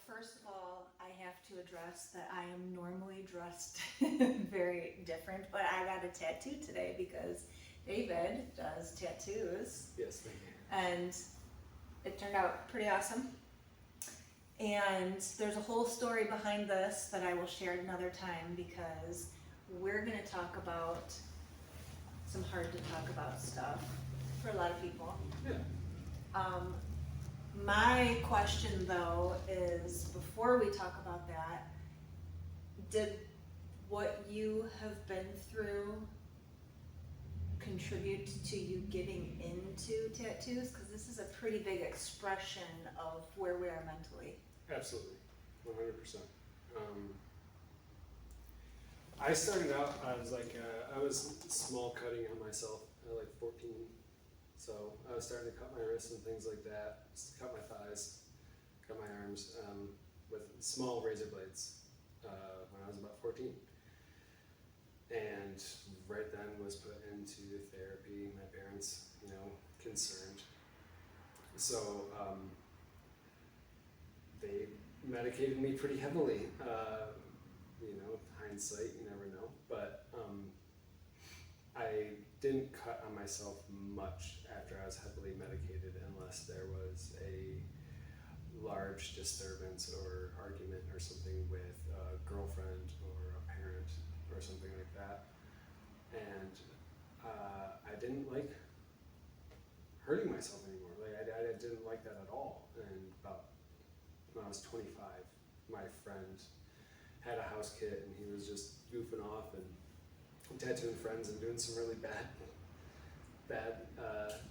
first of all, I have to address that I am normally dressed very different, but I got a tattoo today because David does tattoos, Yes, thank you. and it turned out pretty awesome. And there's a whole story behind this that I will share another time because we're going to talk about some hard to talk about stuff for a lot of people. Yeah. My question though is, before we talk about that, did what you have been through contribute to you getting into tattoos? Because this is a pretty big expression of where we are mentally. Absolutely, 100%. I started out, I was small cutting on myself at like 14. So I was starting to cut my wrists and things like that, cut my thighs, cut my arms with small razor blades when I was about 14. And right then was put into therapy, my parents, concerned. So they medicated me pretty heavily. Hindsight, you never know. But I didn't cut on myself much after I was heavily medicated unless there was a large disturbance or argument or something with a girlfriend or a parent or something like that. And I didn't like hurting myself anymore. I didn't like that at all. And about when I was 25, my friend had a house kit and he was just goofing off and tattooing friends and doing some really bad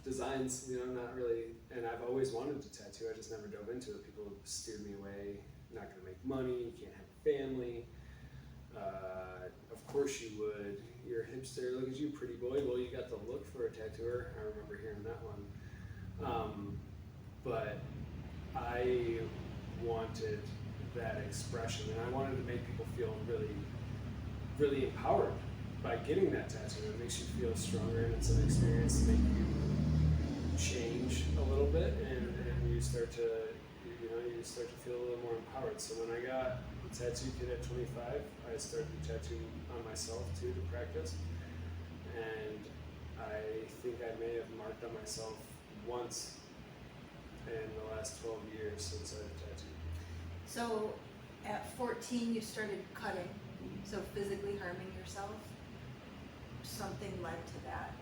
designs, not really. And I've always wanted to tattoo, I just never dove into it. People steered me away. Not gonna make money, you can't have a family. Of course you would. You're a hipster, look at you, pretty boy. Well, you got the look for a tattooer. I remember hearing that one. But I wanted that expression, and I wanted to make people feel really, really empowered by getting that tattoo. It makes you feel stronger, and it's an experience to make you change a little bit, and you start to, feel a little more empowered. So when I got the tattoo kit at 25, I started to tattoo on myself too to practice, and I think I may have marked on myself once in the last 12 years since I've tattooed. So at 14 you started cutting, so physically harming yourself. Something led to that.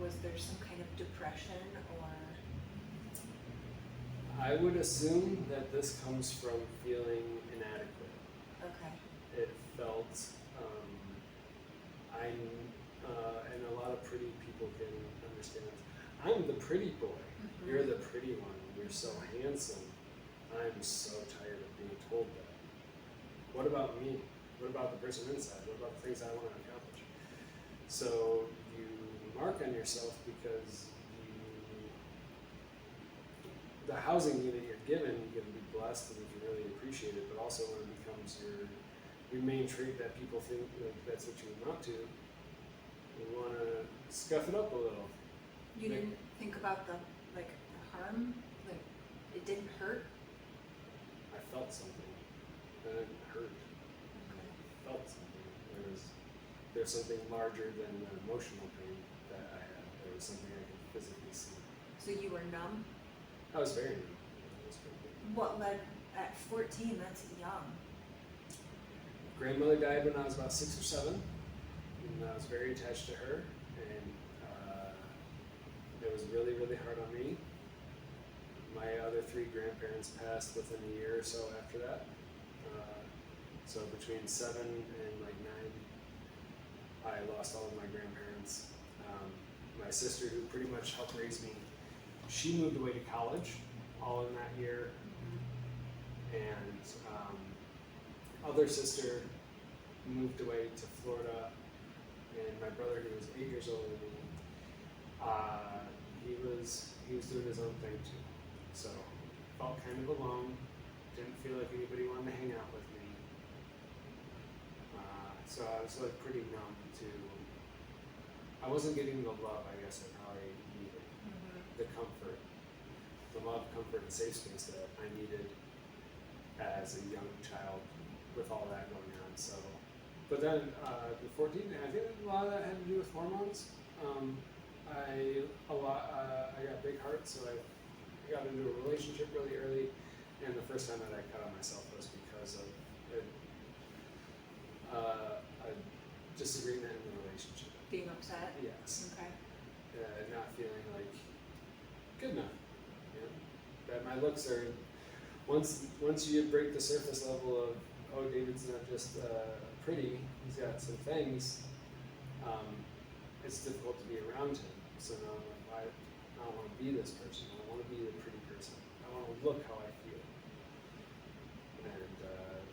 Was there some kind of depression or? I would assume that this comes from feeling inadequate. Okay. It felt, and a lot of pretty people can understand this. I'm the pretty boy. Mm-hmm. You're the pretty one. You're so handsome. I'm so tired of being told that. What about me? What about the person inside? What about the things I want to accomplish? So you mark on yourself because the housing that you're given, you can be blessed and you can really appreciate it, but also when it becomes your main trait that people think that that's what you amount to, you want to scuff it up a little. You didn't think about the harm? Like, it didn't hurt? I felt something. It didn't hurt. Okay. I felt something. There's something larger than the emotional pain that I had. There was something I could physically see. So you were numb? I was very young. I was very young. What led at 14? That's young. Grandmother died when I was about 6 or 7, and I was very attached to her, and it was really, really hard on me. My other 3 grandparents passed within a year or so after that. So between 7 and 9, I lost all of my grandparents. My sister, who pretty much helped raise me, she moved away to college all in that year. And other sister moved away to Florida, and my brother, who was 8 years older than me, he was doing his own thing too. So felt kind of alone, didn't feel like anybody wanted to hang out with me. So I was pretty numb to, I wasn't getting the love I guess I probably needed. Mm-hmm. The comfort, the love, comfort, and safe space that I needed at as a young child with all that going on. So, but then the 14, I think a lot of that had to do with hormones. I got big heart, so I got into a relationship really early, and the first time that I cut on myself was because of a disagreement in the relationship. Being upset? Yes. Okay. Not feeling like good enough. You know? That my looks are, once you break the surface level of, oh, David's not just pretty, he's got some things, it's difficult to be around him. So now I'm like, I don't want to be this person. I don't want to be the pretty person. I want to look how I feel. And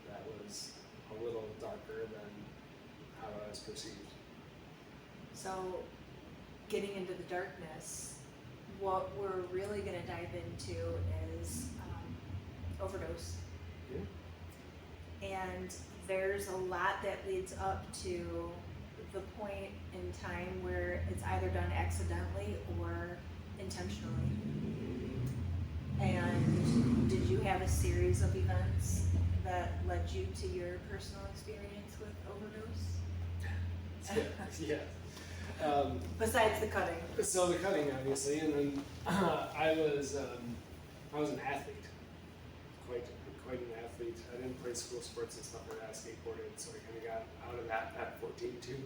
that was a little darker than how I was perceived. So, getting into the darkness, what we're really going to dive into is overdose. Yeah. And there's a lot that leads up to the point in time where it's either done accidentally or intentionally. And did you have a series of events that led you to your personal experience with overdose? Yeah. Besides the cutting. So the cutting, obviously, and then I was an athlete, quite an athlete. I didn't play school sports and stuff like that. I skateboarded, so I kind of got out of that at 14 too.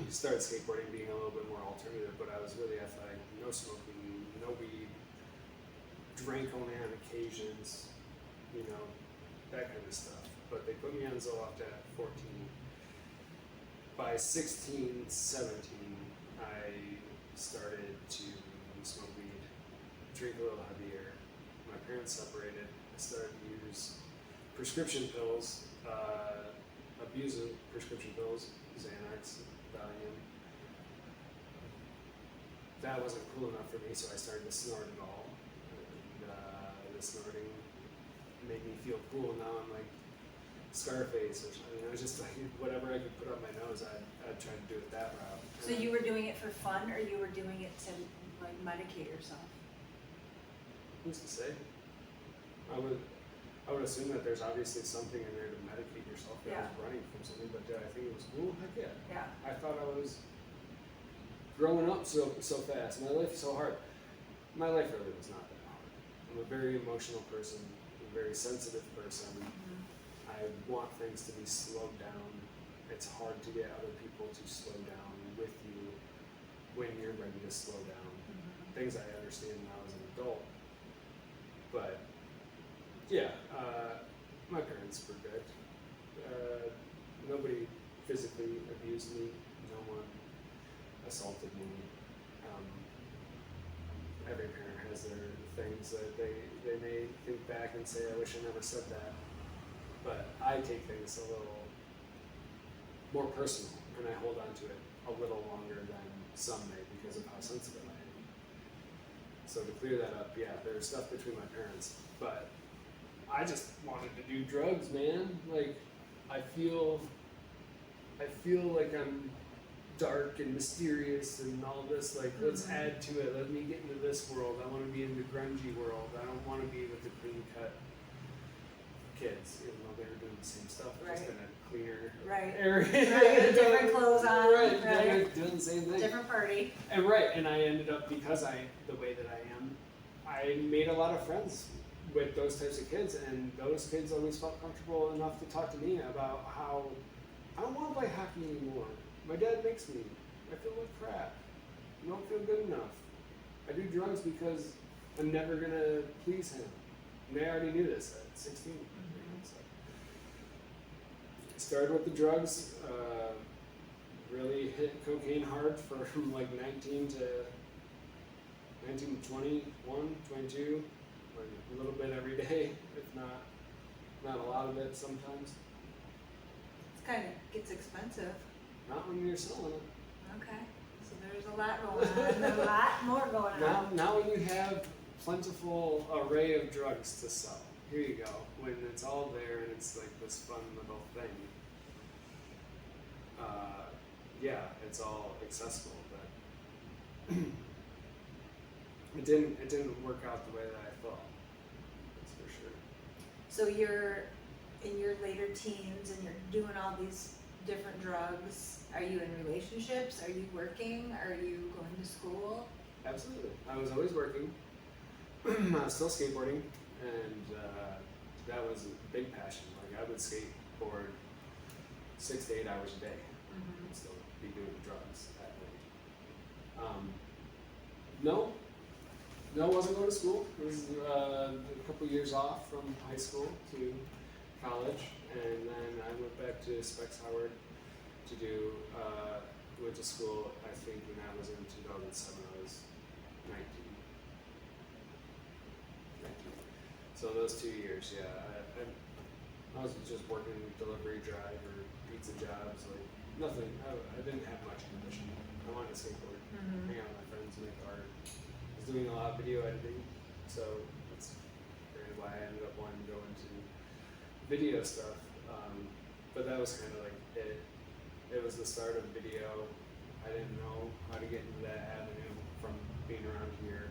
Started skateboarding being a little bit more alternative, but I was really athletic. No smoking, no weed. Drank only on occasions, that kind of stuff. But they put me on Zoloft at 14. By 16, 17, I started to smoke weed, drink a little heavier. My parents separated. I started to use prescription pills, abusing prescription pills, Xanax, Valium. That wasn't cool enough for me, so I started to snort it all. And the snorting made me feel cool. Now I'm like Scarface or something. I was just like, whatever I could put up my nose, I'd try to do it that route. So you were doing it for fun, or you were doing it to like medicate yourself? Who's to say? I would assume that there's obviously something in there to medicate yourself if I was running from something, but did I think it was cool? Heck yeah. Yeah. I thought I was growing up so fast. My life is so hard. My life really was not that hard. I'm a very emotional person, a very sensitive person. I want things to be slowed down. It's hard to get other people to slow down with you when you're ready to slow down. Things I understand now as an adult. But yeah, my parents were good. Nobody physically abused me. No one assaulted me. Every parent has their things that they may think back and say, I wish I never said that. But I take things a little more personal, and I hold on to it a little longer than some may because of how sensitive I am. So to clear that up, yeah, there's stuff between my parents, but I just wanted to do drugs, man. Like, I feel like I'm dark and mysterious and all this, like, let's add to it. Let me get into this world. I want to be in the grungy world. I don't want to be with the clean cut kids, even though they were doing the same stuff, just in a cleaner area. Different clothes on. Right. They're doing the same thing. Different party. And and I ended up, because the way that I am, I made a lot of friends with those types of kids, and those kids always felt comfortable enough to talk to me about how I don't want to play hockey anymore. My dad makes me. I feel like crap. I don't feel good enough. I do drugs because I'm never gonna please him. And they already knew this at 16. So I started with the drugs, really hit cocaine hard from like 19 to 21, 22, like a little bit every day, if not a lot of it sometimes. It kind of gets expensive. Not when you're selling it. Okay, so there's a lot going on, a lot more going on. Now when you have plentiful array of drugs to sell, here you go, when it's all there and it's like this fun little thing, yeah, it's all accessible, but it didn't work out the way that I thought, that's for sure. So you're in your later teens and you're doing all these different drugs. Are you in relationships? Are you working? Are you going to school? Absolutely. I was always working. I was still skateboarding, and that was a big passion. Like I would skateboard 6 to 8 hours a day and still be doing drugs at night. No, I wasn't going to school. It was a couple years off from high school to college, and then I went back to Specs Howard to do, went to school, I think when that was in 2007, I was 19. So those 2 years, yeah, I was just working delivery drive or pizza jobs, like nothing, I didn't have much ambition. I wanted to skateboard, hang out with my friends, make art. I was doing a lot of video editing, so that's really why I ended up wanting to go into video stuff. But that was kind of like it. It was the start of video. I didn't know how to get into that avenue from being around here,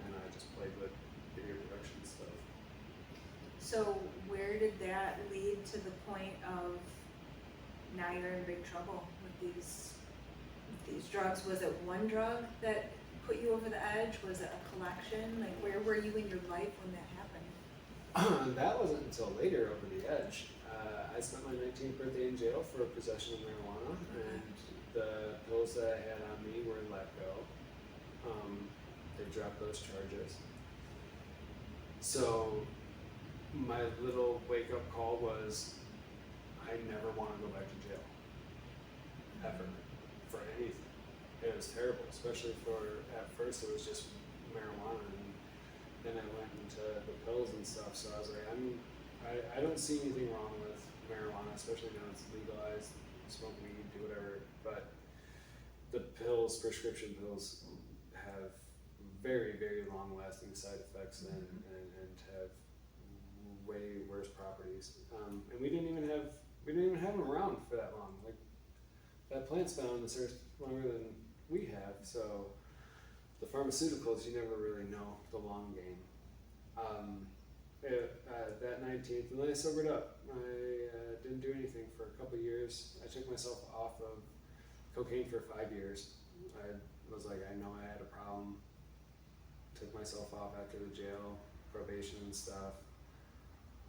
and I just played with video production stuff. So where did that lead to the point of now you're in big trouble with these drugs? Was it one drug that put you over the edge? Was it a collection? Like where were you in your life when that happened? That wasn't until later over the edge. I spent my 19th birthday in jail for possession of marijuana, and the pills that I had on me were let go. They dropped those charges. So my little wake-up call was, I never want to go back to jail, ever, for anything. It was terrible, especially at first it was just marijuana, and then I went into the pills and stuff, so I was like, I don't see anything wrong with marijuana, especially now it's legalized, smoke weed, do whatever, but the pills, prescription pills, have very, very long-lasting side effects and have way worse properties. And we didn't even have them around for that long. Like that plant's been on this earth longer than we have, so the pharmaceuticals, you never really know the long game. That 19th, and then I sobered up. I didn't do anything for a couple years. I took myself off of cocaine for 5 years. I was like, I know I had a problem. Took myself off after the jail, probation and stuff.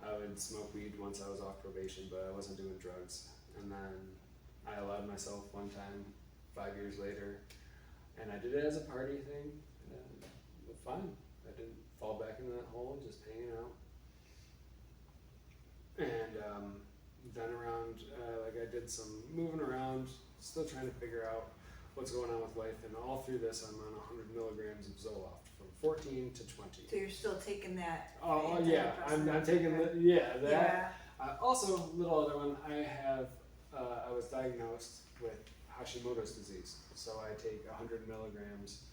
I would smoke weed once I was off probation, but I wasn't doing drugs. And then I allowed myself one time 5 years later, and I did it as a party thing. But fine, I didn't fall back into that hole, just hanging out. And then around, like I did some moving around, still trying to figure out what's going on with life. And all through this, I'm on 100 milligrams of Zoloft from 14 to 20. So you're still taking that? Oh yeah, I'm taking that. Also, little other one. I was diagnosed with Hashimoto's disease, so I take 100 milligrams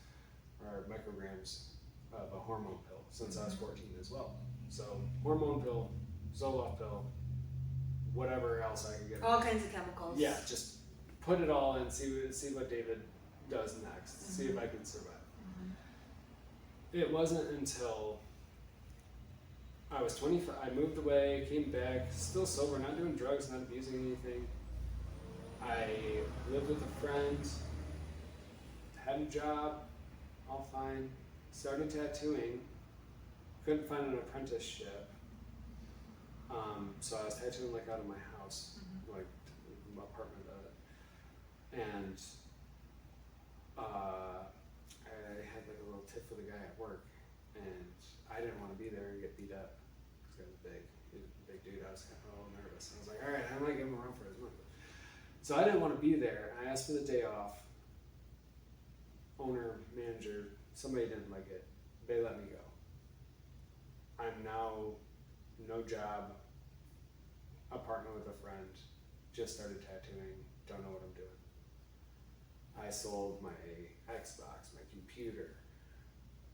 or micrograms of a hormone pill since I was 14 as well. So hormone pill, Zoloft pill, whatever else I could get. All kinds of chemicals. Yeah, just put it all in. See what David does next. See if I can survive. It wasn't until I was 25, I moved away, came back, still sober, not doing drugs, not abusing anything. I lived with a friend, had a job, all fine, started tattooing, couldn't find an apprenticeship. So I was tattooing like out of my house, like my apartment, and I had like a little tiff with a guy at work, and I didn't want to be there and get beat up. This guy was big dude. I was kind of a little nervous. I was like, all right, I might give him a run for his money. So I didn't want to be there. I asked for the day off. Owner, manager, somebody didn't like it. They let me go. I'm now no job, apartment with a friend, just started tattooing, don't know what I'm doing. I sold my Xbox, my computer,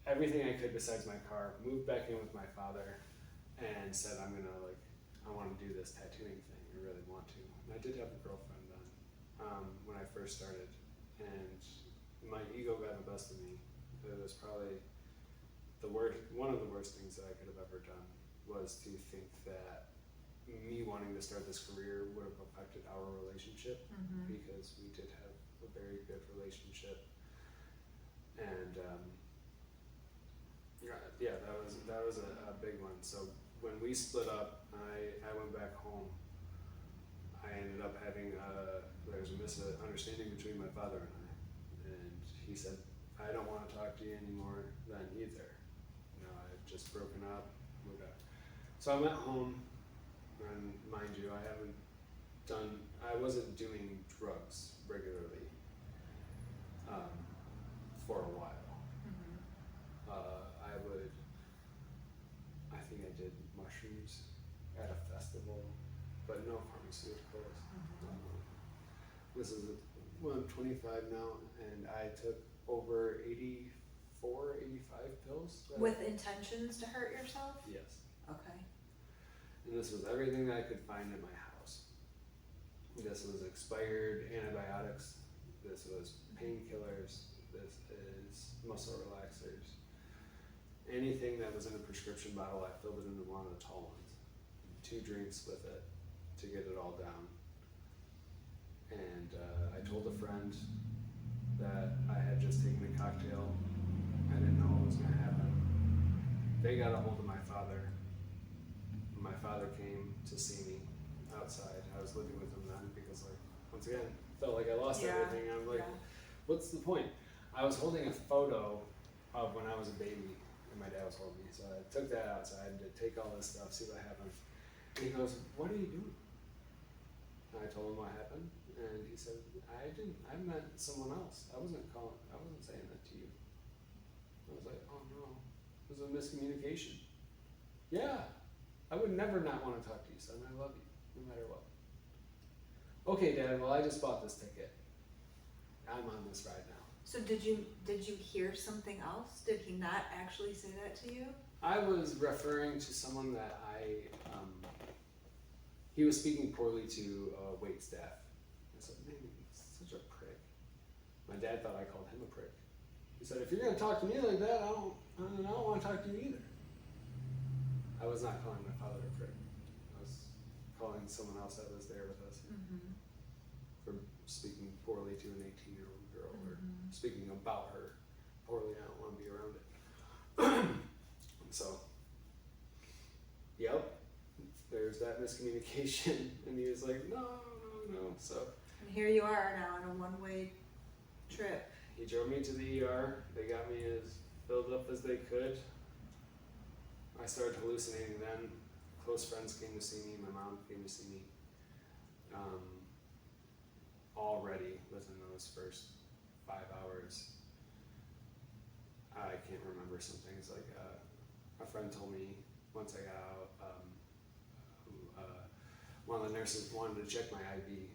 everything I could besides my car, moved back in with my father, and said I want to do this tattooing thing, I really want to. And I did have a girlfriend then, when I first started, and my ego got the best of me. It was probably one of the worst things that I could have ever done. was to think that me wanting to start this career would have affected our relationship, because we did have a very good relationship. And yeah, that was a big one. So when we split up, I went back home. I ended up having there was a misunderstanding between my father and I, and he said, "I don't want to talk to you anymore then either. You know, I've just broken up, moved out." So I went home, and mind you, I wasn't doing drugs regularly for a while. I think I did mushrooms at a festival, but no pharmaceuticals. This is, I'm 25 now, and I took over 84, 85 pills. With intentions to hurt yourself? Yes. Okay. And this was everything I could find in my house. This was expired antibiotics. This was painkillers. This is muscle relaxers. Anything that was in a prescription bottle, I filled it into one of the tall ones. 2 drinks with it to get it all down. And I told a friend that I had just taken a cocktail. I didn't know what was going to happen. They got a hold of my father. My father came to see me outside. I was living with him then because, like, once again, felt like I lost everything. I'm like, what's the point? I was holding a photo of when I was a baby, and my dad was holding me. So I took that outside to take all this stuff, see what happened. And he goes, "What are you doing?" And I told him what happened, and he said, I meant someone else. I wasn't saying that to you. I was like, "Oh no, it was a miscommunication." "Yeah, I would never not want to talk to you, son. I love you, no matter what." "Okay, Dad, well, I just bought this ticket. I'm on this ride now." So did you hear something else? Did he not actually say that to you? I was referring to someone that he was speaking poorly to wait staff. I said, "Man, he's such a prick." My dad thought I called him a prick. He said, "If you're going to talk to me like that, I don't want to talk to you either." I was not calling my father a prick. I was calling someone else that was there with us for speaking poorly to an 18-year-old girl or speaking about her poorly. I don't want to be around it. So, yep, there's that miscommunication. And he was like, no. So, and here you are now on a one-way trip. He drove me to the ER. They got me as filled up as they could. I started hallucinating then. Close friends came to see me. My mom came to see me. Already within those first 5 hours, I can't remember some things. Like a friend told me once I got out, one of the nurses wanted to check my IV,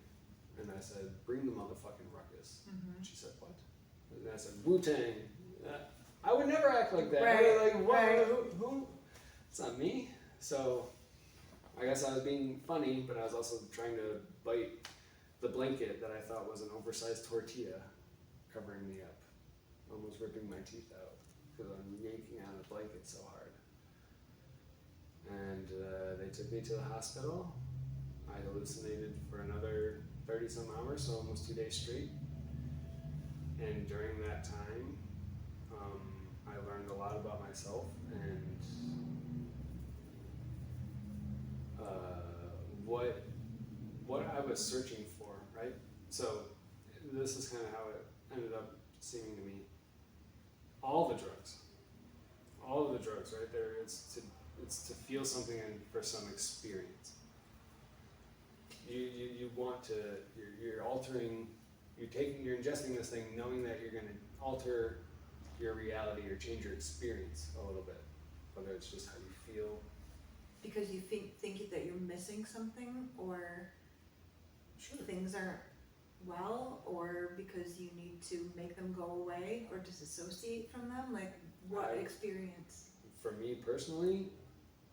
and I said, "Bring the motherfucking ruckus." And she said, "What?" And I said, "Wu-Tang." I would never act like that. Right, Like, what? right. Who? It's not me. So I guess I was being funny, but I was also trying to bite the blanket that I thought was an oversized tortilla covering me up, almost ripping my teeth out because I'm yanking on the blanket so hard. And they took me to the hospital. I hallucinated for another 30-some hours, so almost 2 days straight. And during that time, I learned a lot about myself and what I was searching for, right? So this is kind of how it ended up seeming to me. All the drugs, right there. It's to feel something and for some experience. You want to. You're altering. You're ingesting this thing, knowing that you're going to alter your reality or change your experience a little bit, whether it's just how you feel. Because you think that you're missing something, or things aren't well, or because you need to make them go away or disassociate from them? Like, what experience? For me personally,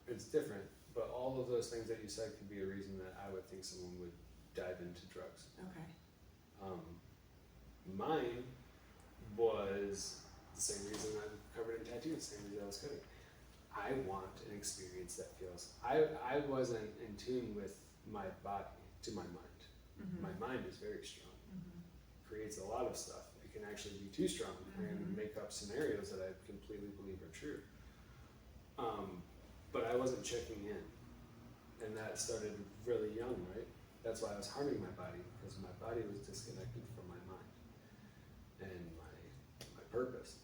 it's different, but all of those things that you said could be a reason that I would think someone would dive into drugs. Okay. Mine was the same reason I'm covered in tattoos, the same reason I was cutting. I want an experience that feels, I wasn't in tune with my body to my mind. Mm-hmm. My mind is very strong. Mm-hmm. Creates a lot of stuff. It can actually be too strong and make up scenarios that I completely believe are true. But I wasn't checking in. And that started really young, right? That's why I was harming my body, because my body was disconnected from my mind and my purpose.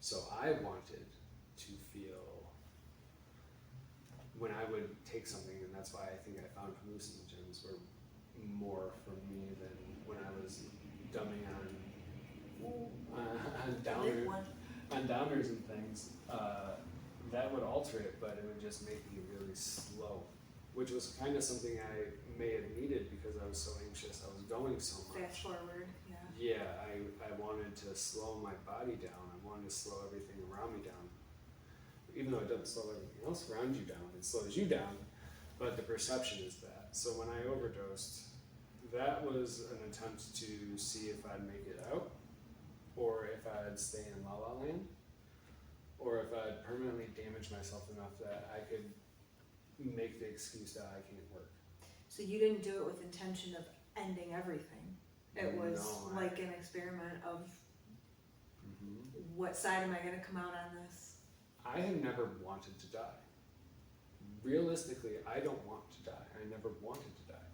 So I wanted to feel, when I would take something, and that's why I think I found hallucinogens were more for me than when I was dumbing on downers and things. That would alter it, but it would just make me really slow, which was kind of something I may have needed because I was so anxious. I was going so much. Fast forward, yeah. Yeah, I wanted to slow my body down. I wanted to slow everything around me down. Even though it doesn't slow everything else around you down, it slows you down, but the perception is that. So when I overdosed, that was an attempt to see if I'd make it out, or if I'd stay in La La Land, or if I'd permanently damage myself enough that I could make the excuse that I can't work. So you didn't do it with intention of ending everything. It was like an experiment of what side am I going to come out on this? I have never wanted to die. Realistically, I don't want to die. I never wanted to die.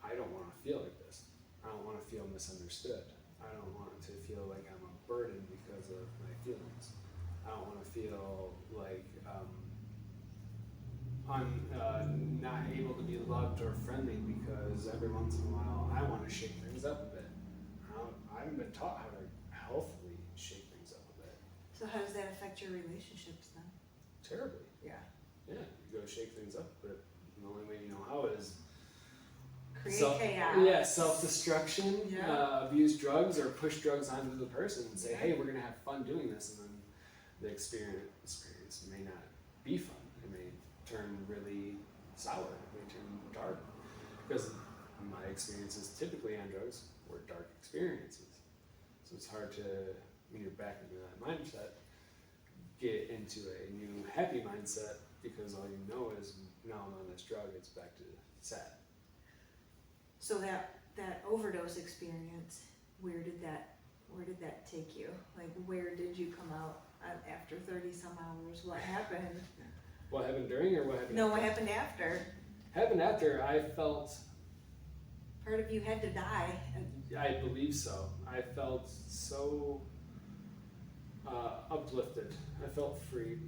I don't want to feel like this. I don't want to feel misunderstood. I don't want to feel like I'm a burden because of my feelings. I don't want to feel like I'm not able to be loved or friendly because every once in a while I want to shake things up a bit. I haven't been taught how to healthily shake things up a bit. So how does that affect your relationships then? Terribly. Yeah. Yeah, you go shake things up, but the only way you know how is create chaos. Yeah, self-destruction, Yeah. Abuse drugs or push drugs onto the person and say, hey, we're going to have fun doing this, and then the experience may not be fun. It may turn really sour. It may turn dark. Because my experiences typically on drugs were dark experiences. So it's hard to, when you're back into that mindset, get into a new happy mindset because all you know is, now I'm on this drug, it's back to sad. So that overdose experience, where did that take you? Like, where did you come out after 30 some hours? What happened? What happened during or what happened No, after? what happened after? Happened after, I felt... Part of you had to die. I believe so. I felt so uplifted. I felt free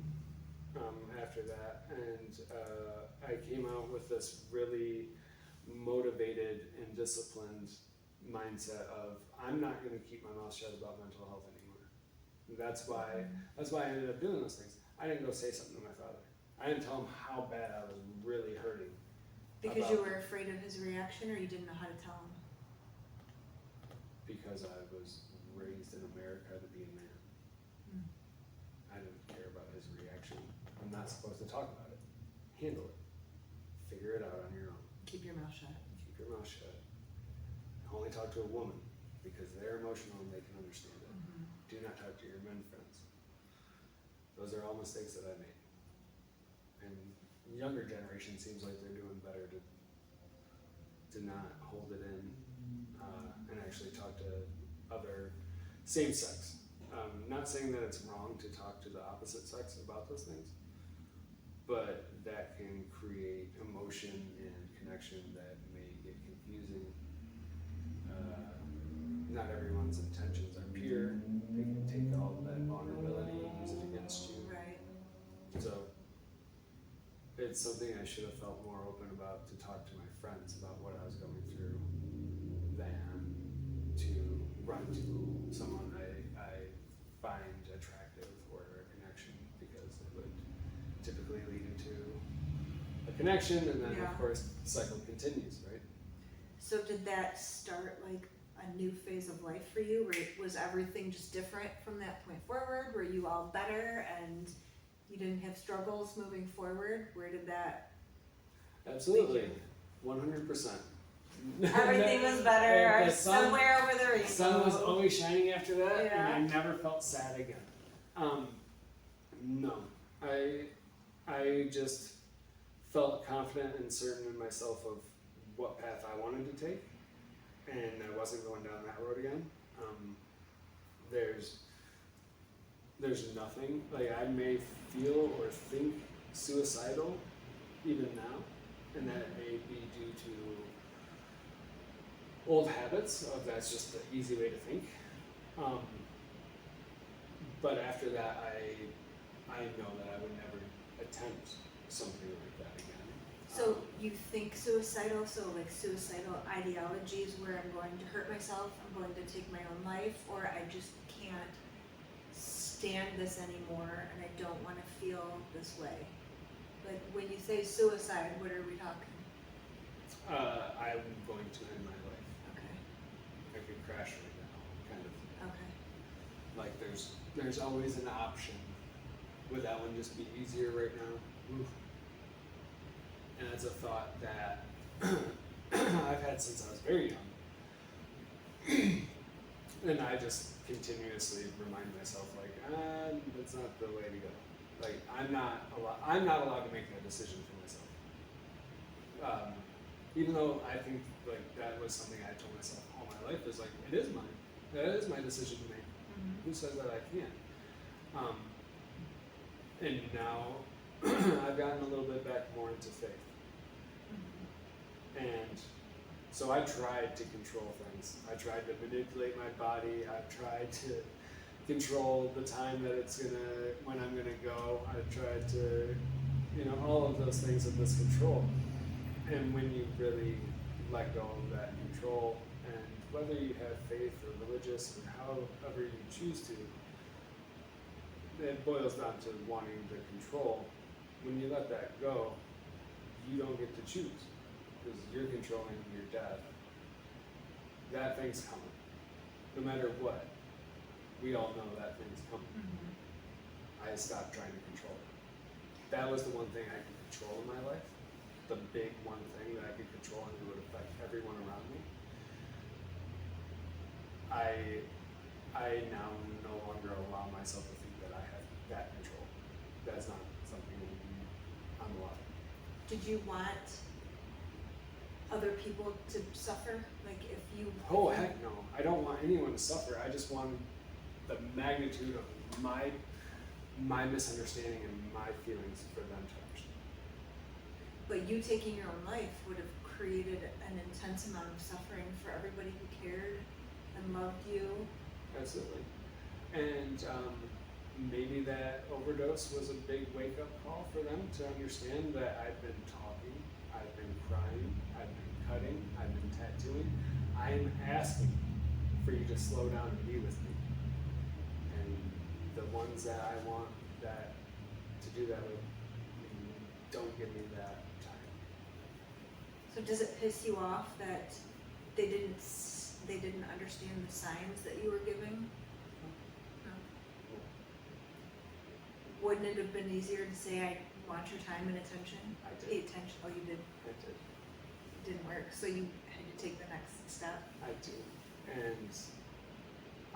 after that. And I came out with this really motivated and disciplined mindset of, I'm not going to keep my mouth shut about mental health anymore. And that's why I ended up doing those things. I didn't go say something to my father. I didn't tell him how bad I was really hurting. Because you were afraid of his reaction, or you didn't know how to tell him? Because I was raised in America to be a man. I didn't care about his reaction. I'm not supposed to talk about it. Handle it. Figure it out on your own. Keep your mouth shut. Keep your mouth shut. Only talk to a woman because they're emotional and they can understand it. Do not talk to your men friends. Those are all mistakes that I made. And younger generation seems like they're doing better to not hold it in and actually talk to other same sex. Not saying that it's wrong to talk to the opposite sex about those things, but that can create emotion and connection that may get confusing. Not everyone's intentions are pure. They can take all of that vulnerability and use it against you. Right. So it's something I should have felt more open about, to talk to my friends about what I was going through than to run to someone I find attractive or a connection, because it would typically lead into a connection, and then of course the cycle continues, right? So did that start like a new phase of life for you, where was everything just different from that point forward? Were you all better and you didn't have struggles moving forward? Where did that? Absolutely, 100%. Everything was better. The sun, somewhere over the rainbow. sun was always shining after that, and I never felt sad again. No, I just felt confident and certain in myself of what path I wanted to take, and I wasn't going down that road again. There's nothing, like I may feel or think suicidal even now, and that may be due to old habits of that's just the easy way to think. But after that, I know that I would never attempt something like that again. So you think suicidal, so like suicidal ideologies where I'm going to hurt myself, I'm going to take my own life, or I just can't stand this anymore and I don't want to feel this way. Like when you say suicide, what are we talking? I'm going to end my life. Okay. I could crash right now, kind of. Okay. Like there's always an option. Would that one just be easier right now? Oof. And it's a thought that I've had since I was very young. And I just continuously remind myself, like, that's not the way to go. Like, I'm not allowed to make that decision for myself. Even though I think like that was something I told myself all my life, is like, it is mine. That is my decision to make. Mm-hmm. Who says that I can't? And now I've gotten a little bit back more into faith. Mm-hmm. And so I tried to control things. I tried to manipulate my body. I've tried to control the time that when I'm gonna go. I've tried to, all of those things of this control. And when you really let go of that control, and whether you have faith or religious or however you choose to, it boils down to wanting to control. When you let that go, you don't get to choose, because you're controlling your death. That thing's coming. No matter what, we all know that thing's coming. Mm-hmm. I stopped trying to control it. That was the one thing I could control in my life. The big one thing that I could control and it would affect everyone around me. I now no longer allow myself to think that I have that control. That's not something I'm allowed. Did you want other people to suffer? Like if you... Oh, heck no. I don't want anyone to suffer. I just want the magnitude of my misunderstanding and my feelings for them to understand. But you taking your own life would have created an intense amount of suffering for everybody who cared and loved you. Absolutely. And maybe that overdose was a big wake-up call for them to understand that I've been talking, I've been crying, I've been cutting, I've been tattooing. I'm asking for you to slow down and be with me. And the ones that I want to do that with, don't give me that time. So does it piss you off that they didn't understand the signs that you were giving? No. Wouldn't it have been easier to say, I want your time and attention? I did. Pay attention. Oh, you did. I did. It didn't work. So you had to take the next step. I do. And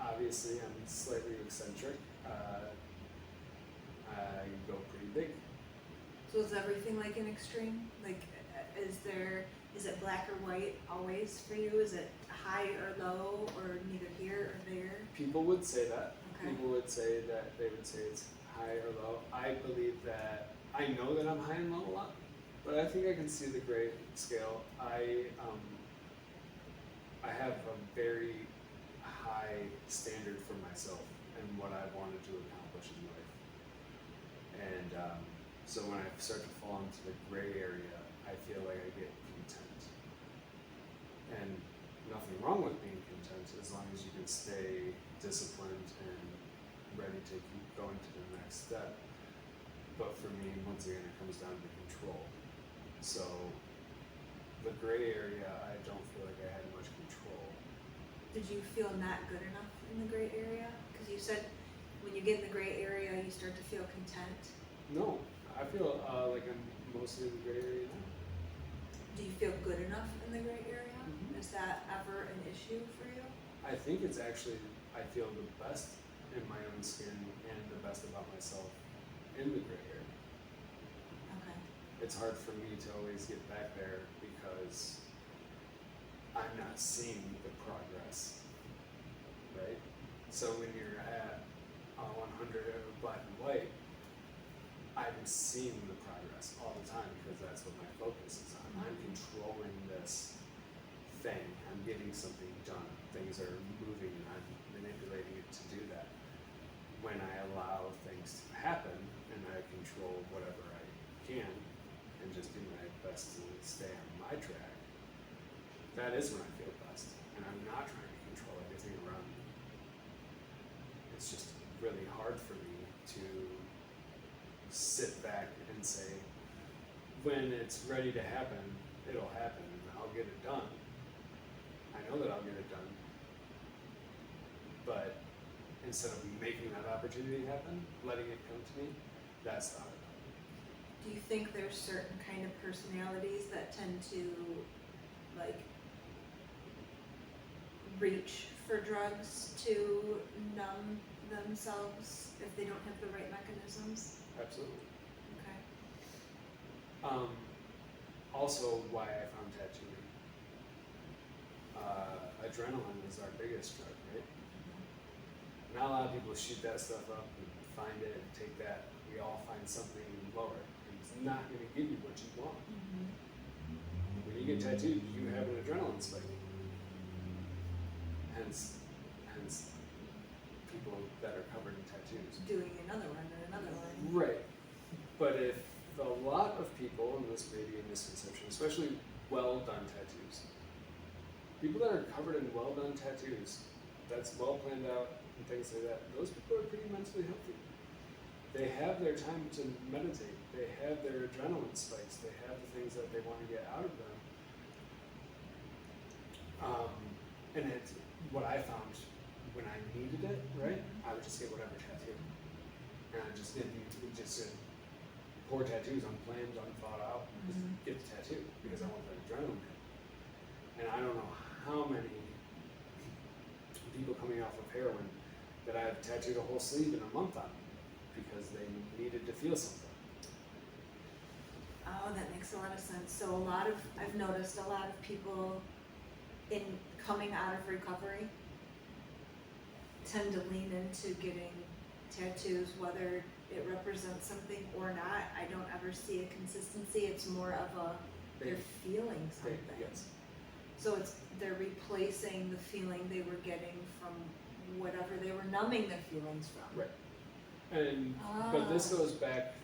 obviously I'm slightly eccentric. I go pretty big. So is everything like an extreme? Like, is it black or white always for you? Is it high or low, or neither here or there? People would say that. Okay. People would say that they would say it's high or low. I believe that I know that I'm high and low a lot, but I think I can see the gray scale. I have a very high standard for myself and what I wanted to accomplish in life. And so when I start to fall into the gray area, I feel like I get content. And nothing wrong with being content as long as you can stay disciplined and ready to keep going to the next step. But for me, once again, it comes down to control. So the gray area, I don't feel like I had much control. Did you feel not good enough in the gray area? Because you said when you get in the gray area, you start to feel content. No, I feel like I'm mostly in the gray area now. Do you feel good enough in the gray area? Mhm. Is that ever an issue for you? I think it's actually, I feel the best in my own skin and the best about myself in the gray area. Okay. It's hard for me to always get back there because I'm not seeing the progress, right? So when you're at 100 of black and white, I'm seeing the progress all the time because that's what my focus is on. I'm controlling this thing. I'm getting something done. Things are moving and I'm manipulating it to do that. When I allow things to happen and I control whatever I can and just do my best to stay on my track, that is when I feel best. And I'm not trying to control everything around me. It's just really hard for me to sit back and say, when it's ready to happen, it'll happen and I'll get it done. I know that I'll get it done. But instead of making that opportunity happen, letting it come to me, that's the hard part. Do you think there's certain kind of personalities that tend to like reach for drugs to numb themselves if they don't have the right mechanisms? Absolutely. Okay. Also, why I found tattooing. Adrenaline is our biggest drug, right? Not a lot of people shoot that stuff up and find it and take that. We all find something lower. It's not going to give you what you want. When you get tattooed, you have an adrenaline spike. Hence, people that are covered in tattoos. Doing another one and another one. Right. But if a lot of people, and this may be a misconception, especially well done tattoos, people that are covered in well done tattoos, that's well planned out and things like that, those people are pretty mentally healthy. They have their time to meditate, they have their adrenaline spikes, they have the things that they want to get out of them. And it's what I found when I needed it, right? I would just get whatever tattoo. And I just did poor tattoos, unplanned, unthought out, just get the tattoo because I want that adrenaline hit. And I don't know how many people coming off of heroin that I have tattooed a whole sleeve in a month on because they needed to feel something. Oh, that makes a lot of sense. So I've noticed a lot of people in coming out of recovery tend to lean into getting tattoos, whether it represents something or not. I don't ever see a consistency. It's more of they're feeling something. Yes. So they're replacing the feeling they were getting from whatever they were numbing their feelings from. Right. And but this goes back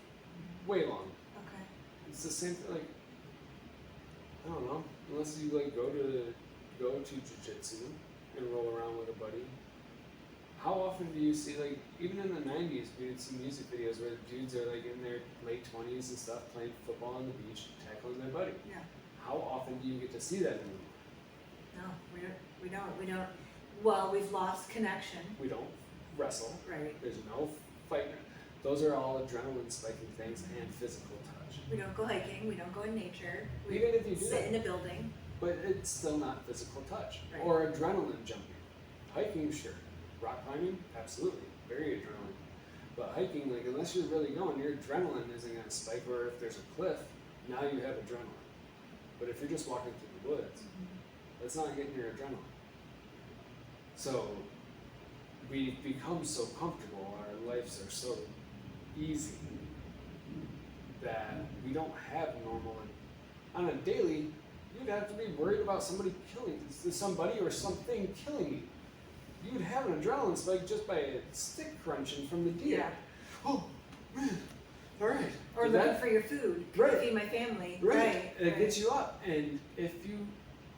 way long. Okay. It's the same thing. Like I don't know, unless you like go to jiu-jitsu and roll around with a buddy. How often do you see, like, even in the 90s, we would see music videos where dudes are, like, in their late 20s and stuff, playing football on the beach, tackling their buddy? Yeah. How often do you get to see that anymore? No, we don't. Well, we've lost connection. We don't wrestle. Right. There's no fight. Those are all adrenaline spiking things and physical touch. We don't go hiking. We don't go in nature. We Even if you do sit that, in a building. but it's still not physical touch. Right. Or adrenaline jumping. Hiking, sure. Rock climbing, absolutely. Very adrenaline. But hiking, like, unless you're really going, your adrenaline isn't going to spike. Or if there's a cliff, now you have adrenaline. But if you're just walking through the woods, that's not getting your adrenaline. So we've become so comfortable, our lives are so easy that we don't have normal. On a daily, you'd have to be worried about somebody or something killing you. You would have an adrenaline spike just by a stick crunching from the deer. Yeah. Oh, man, all right. Or looking for your food. Can Right. I feed my family? Right. And it right. gets you up. And if you,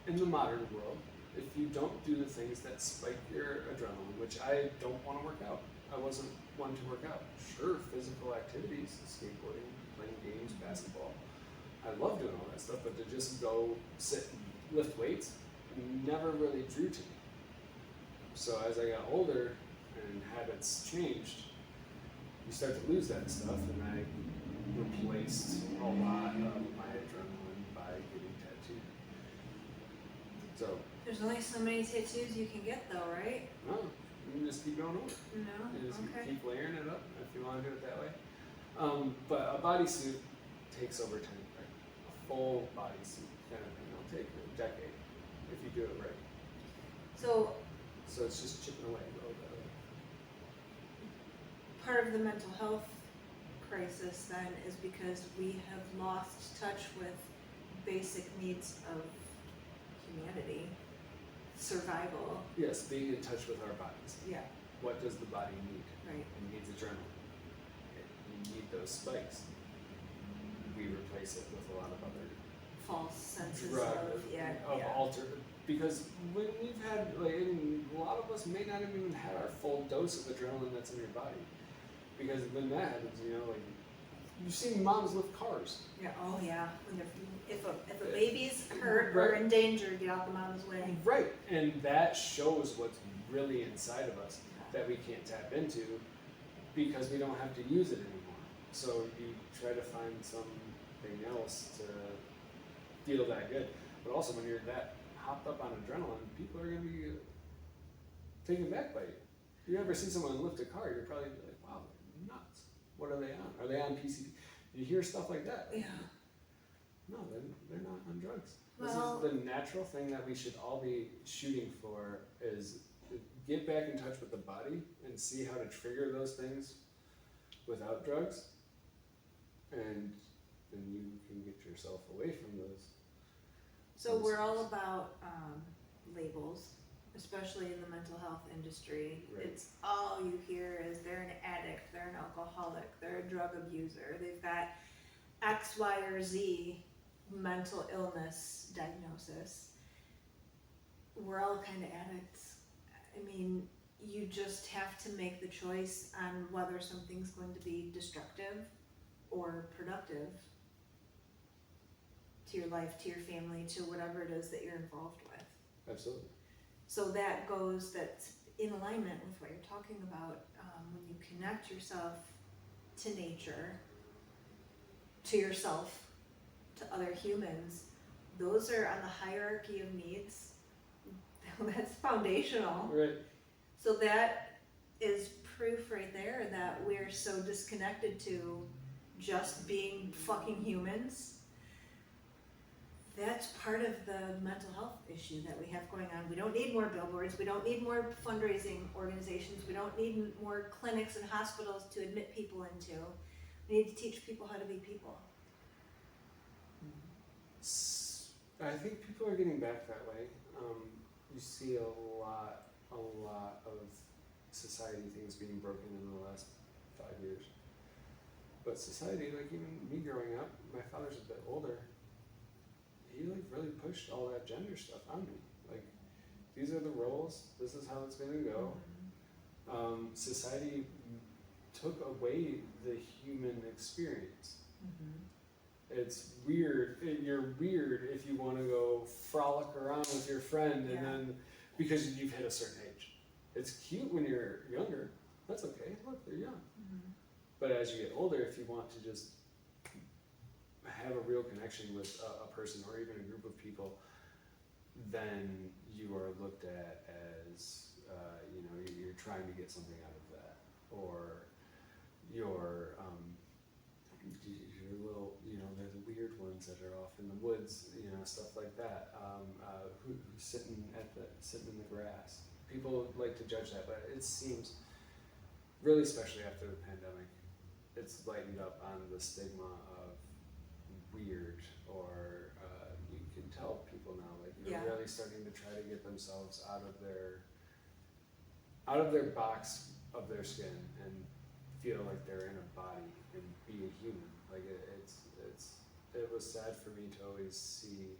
in the modern world, if you don't do the things that spike your adrenaline, which I don't want to work out. I wasn't one to work out. Sure, physical activities, skateboarding, playing games, basketball. I love doing all that stuff, but to just go sit and lift weights never really drew to me. So as I got older and habits changed, you start to lose that stuff, and I replaced a lot of my adrenaline by getting tattooed. So There's only so many tattoos you can get, though, right? no, just keep going over. No. And just Okay. keep layering it up if you want to do it that way. But a bodysuit takes over time. Right? A full bodysuit kind of thing will take a decade if you do it right. So So it's just chipping away a little bit. part of the mental health crisis then is because we have lost touch with basic needs of humanity, survival. Yes, being in touch with our bodies. Yeah, What does the body need? right. It needs adrenaline. You need those spikes. We replace it with a lot of other False senses drug of alter, because when we've had, like, and a lot of us may not have even had our full dose of adrenaline that's in your body, because when that happens, like you've seen moms lift cars. Yeah. Oh yeah. When if a baby's hurt or Right. in danger, get out the mom's way. Right, and that shows what's really inside of us that we can't tap into because we don't have to use it anymore. So you try to find something else to feel that good. But also when you're that hopped up on adrenaline, people are going to be taken back by you. If you ever see someone lift a car, you're probably like, wow, they're nuts. What are they on? Are they on PCP? You hear stuff like that. Yeah. No, they're not on drugs. Well, This is the natural thing that we should all be shooting for, is get back in touch with the body and see how to trigger those things without drugs, and then you can get yourself away from those. so we're all about labels, especially in the mental health industry. Right. It's all you hear is they're an addict, they're an alcoholic, they're a drug abuser, they've got X, Y, or Z mental illness diagnosis. We're all kind of addicts. I mean, you just have to make the choice on whether something's going to be destructive or productive to your life, to your family, to whatever it is that you're involved with. Absolutely. So that's in alignment with what you're talking about. When you connect yourself to nature, to yourself, to other humans, those are on the hierarchy of needs. That's foundational. Right. So that is proof right there that we're so disconnected to just being fucking humans. That's part of the mental health issue that we have going on. We don't need more billboards. We don't need more fundraising organizations. We don't need more clinics and hospitals to admit people into. We need to teach people how to be people. I think people are getting back that way. You see a lot of society things being broken in the last 5 years. But society, like even me growing up, my father's a bit older. He like really pushed all that gender stuff on me. Like, these are the roles. This is how it's gonna go. Society took away the human experience. It's weird. You're weird if you want to go frolic around with your friend, and then because you've hit a certain age. It's cute when you're younger. That's okay. Look, they're young. But as you get older, if you want to just have a real connection with a person or even a group of people, then you are looked at as you're trying to get something out of that, or you're little, they're the weird ones that are off in the woods, stuff like that. Who's sitting in the grass. People like to judge that, but it seems, really especially after the pandemic, it's lightened up on the stigma of weird, or you can tell people now, like, really starting to try to get themselves out of their box of their skin and feel like they're in a body and be a human. Like it was sad for me to always see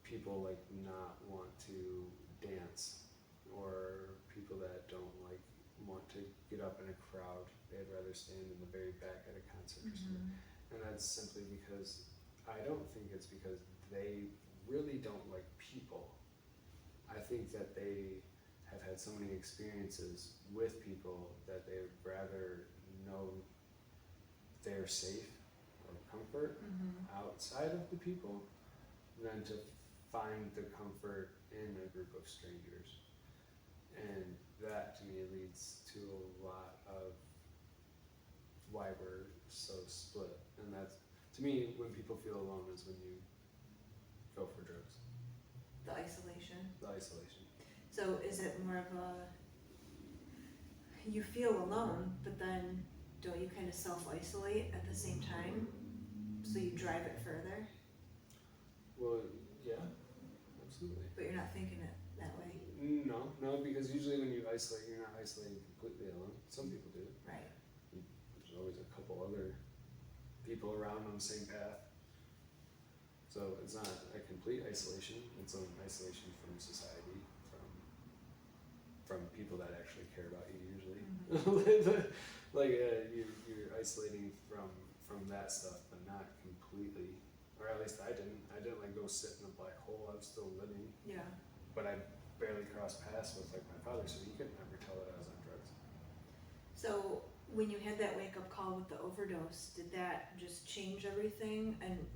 people like not want to dance, or people that don't like want to get up in a crowd. They'd rather stand in the very back at a concert or something. And that's simply because I don't think it's because they really don't like people. I think that they have had so many experiences with people that they would rather know they're safe or comfort outside of the people than to find the comfort in a group of strangers. And that to me leads to a lot of why we're so split. And that's, to me, when people feel alone is when you go for drugs. The isolation. The isolation. So is it more of a, you feel alone, but then don't you kind of self-isolate at the same time? So you drive it further, Well, yeah, absolutely. but you're not thinking it that way. No, because usually when you isolate, you're not isolating completely alone. Some people do. Right. There's always a couple other people around on the same path. So it's not a complete isolation, it's an isolation from society, from people that actually care about you usually. Mm-hmm. Like you're isolating from that stuff, but not completely. Or at least I didn't like go sit in a black hole. I was still living, Yeah. but I barely crossed paths with like my father, so he could never tell that I was on drugs. So when you had that wake-up call with the overdose, did that just change everything? And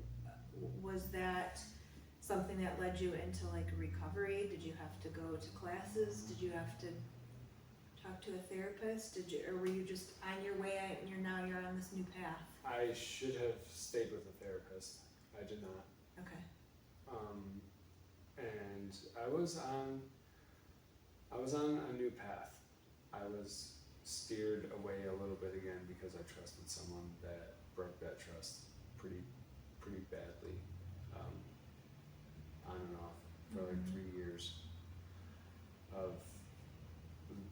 was that something that led you into like recovery? Did you have to go to classes? Did you have to talk to a therapist? Or were you just on your way out and you're on this new path? I should have stayed with a therapist. I did not. Okay. And I was on a new path. I was steered away a little bit again because I trusted someone that broke that trust pretty badly, on and off for like 3 years of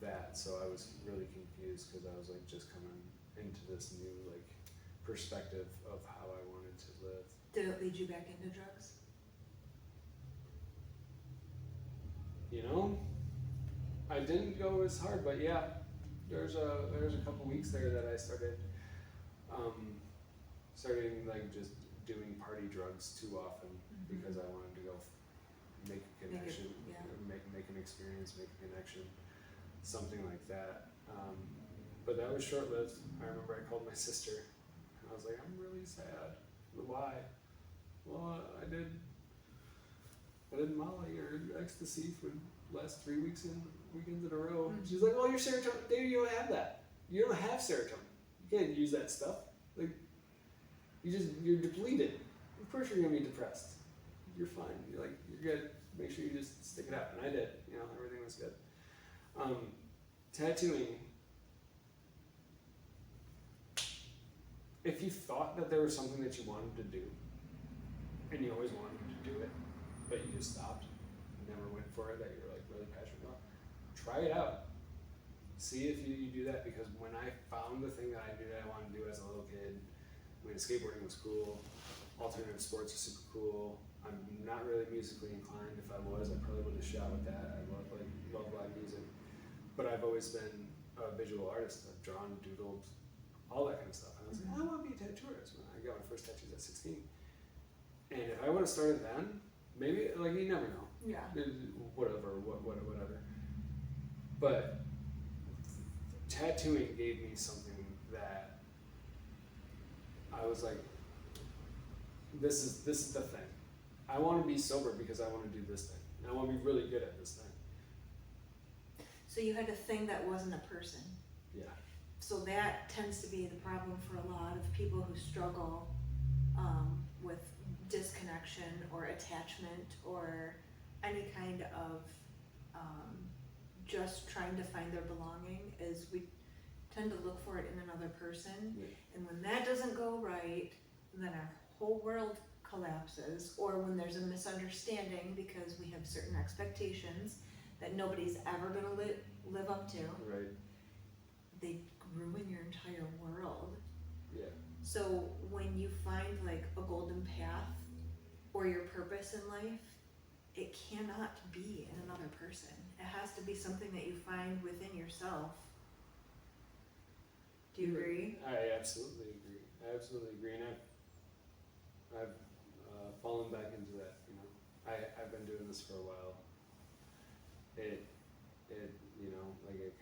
that. So I was really confused because I was like just coming into this new like perspective of how I wanted to live. Did it lead you back into drugs? You know, I didn't go as hard, but yeah, there's a couple weeks there that I started like just doing party drugs too often because I wanted to go make a connection, make an experience, make a connection, something like that. But that was short lived. I remember I called my sister and I was like, I'm really sad. Why? Well, I did Molly or ecstasy for the last 3 weekends in a row. She's like, well, your serotonin, Dave, you don't have that. You don't have serotonin. You can't use that stuff. Like, you're depleted. Of course you're gonna be depressed. You're fine. You're good. Make sure you just stick it out. And I did. Everything was good. Tattooing. If you thought that there was something that you wanted to do, and you always wanted to do it, but you just stopped, never went for it, that you're like really passionate about, try it out. See if you do that, because when I found the thing that I knew that I wanted to do as a little kid, skateboarding was cool, alternative sports are super cool. I'm not really musically inclined. If I was, I probably would have shot with that. I love live music, but I've always been a visual artist. I've drawn, doodled, all that kind of stuff. And I was like, I want to be a tattoo artist. When I got my first tattoos at 16, and if I would have started then, maybe you never know. Yeah. Whatever. But tattooing gave me something that I was like, this is the thing. I want to be sober because I want to do this thing. And I want to be really good at this thing. So you had a thing that wasn't a person. Yeah. So that tends to be the problem for a lot of people who struggle with disconnection or attachment or any kind of just trying to find their belonging, is we tend to look for it in another person. Yeah. And when that doesn't go right, then our whole world collapses, or when there's a misunderstanding because we have certain expectations that nobody's ever going to live up to. Right. They ruin your entire world. Yeah. So when you find like a golden path or your purpose in life, it cannot be in another person. It has to be something that you find within yourself. Do you agree? I absolutely agree. And I've fallen back into that. I've been doing this for a while. It I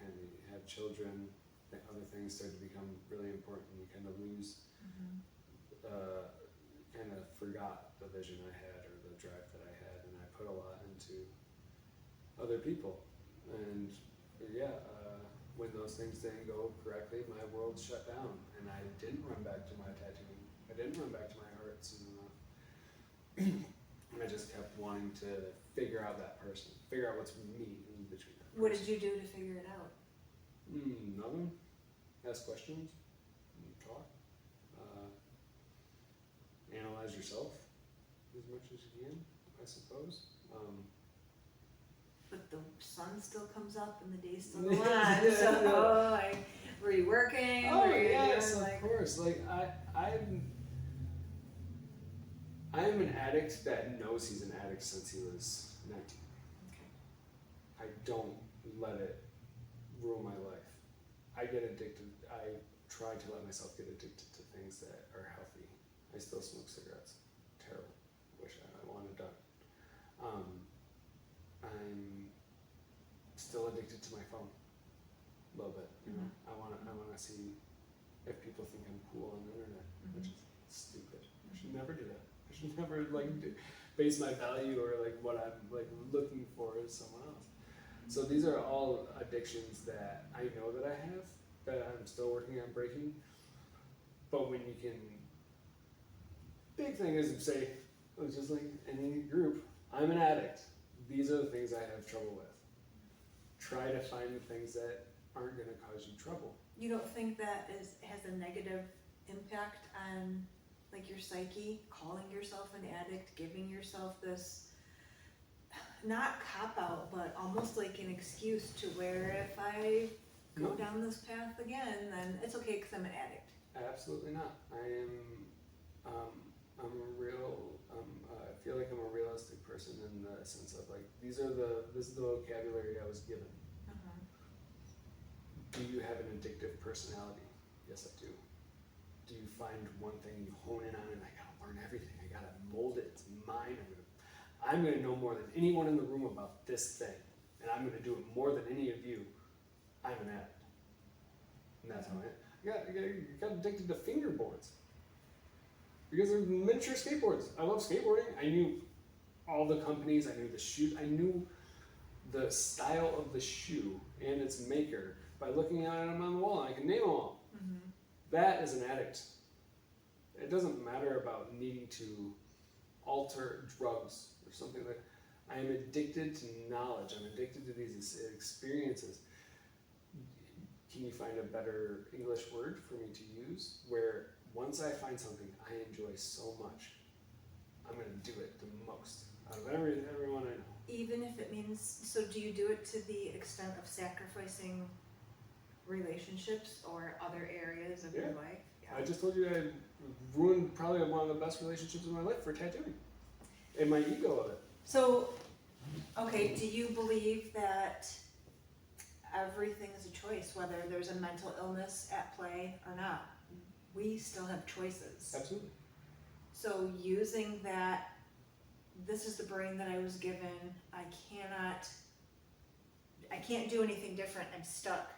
kind of have children. Other things start to become really important. You kind of lose, kind of forgot the vision I had or the drive that I had, and I put a lot into other people. And when those things didn't go correctly, my world shut down, and I didn't run back to my tattooing. I didn't run back to my art soon enough. And I just kept wanting to figure out that person, figure out what's me in between that person. What did you do to figure it out? Nothing. Ask questions, talk, analyze yourself as much as you can, I suppose. But the sun still comes up and the days still go on. So were you working? Oh were you yes, doing, of course. Like I'm an addict that knows he's an addict since he was 19. Okay. I don't let it rule my life. I get addicted. I try to let myself get addicted to things that are healthy. I still smoke cigarettes. Terrible. Wish I wanted done. I'm still addicted to my phone. A little bit. You know, I wanna see if people think I'm cool on the internet, which is stupid. I should never do that. I should never base my value or what I'm looking for as someone else. So these are all addictions that I know that I have, that I'm still working on breaking. But when you can, big thing is to say, just like any group, I'm an addict. These are the things I have trouble with. Try to find the things that aren't going to cause you trouble. You don't think that has a negative impact on your psyche, calling yourself an addict, giving yourself this, not cop-out, but almost like an excuse to where if I go down this path again, then it's okay because I'm an addict. Absolutely not. I feel like I'm a realistic person in the sense of this is the vocabulary I was given. Do you have an addictive personality? Yes, I do. Do you find one thing you hone in on and I gotta learn everything, I gotta mold it, it's mine, I'm gonna know more than anyone in the room about this thing, and I'm gonna do it more than any of you. I'm an addict. And that's how I got addicted to fingerboards. Because they're miniature skateboards. I love skateboarding. I knew all the companies, I knew the shoe, I knew the style of the shoe and its maker by looking at them on the wall, and I can name them all. That is an addict. It doesn't matter about needing to alter drugs or something like that. I am addicted to knowledge. I'm addicted to these experiences. Can you find a better English word for me to use? Where once I find something I enjoy so much, I'm going to do it the most out of everyone I know. Even if it means, so do you do it to the extent of sacrificing relationships or other areas of your life? Yeah. I just told you I ruined probably one of the best relationships in my life for tattooing. And my ego of it. So, okay, do you believe that everything is a choice, whether there's a mental illness at play or not? We still have choices. Absolutely. So using that, this is the brain that I was given, I can't do anything different, I'm stuck,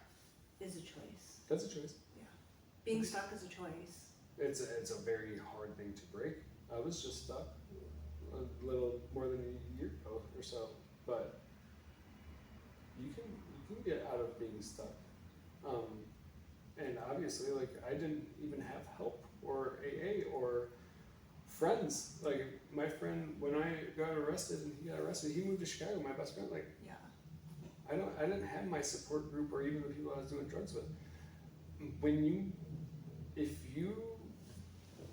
is a choice. That's a choice. Yeah. Being stuck is a choice. It's a very hard thing to break. I was just stuck a little more than a year ago or so, but you can get out of being stuck. And obviously, I didn't even have help or AA or friends. My friend, when I got arrested and he got arrested, he moved to Chicago. My best friend, Yeah. I didn't have my support group or even the people I was doing drugs with. If you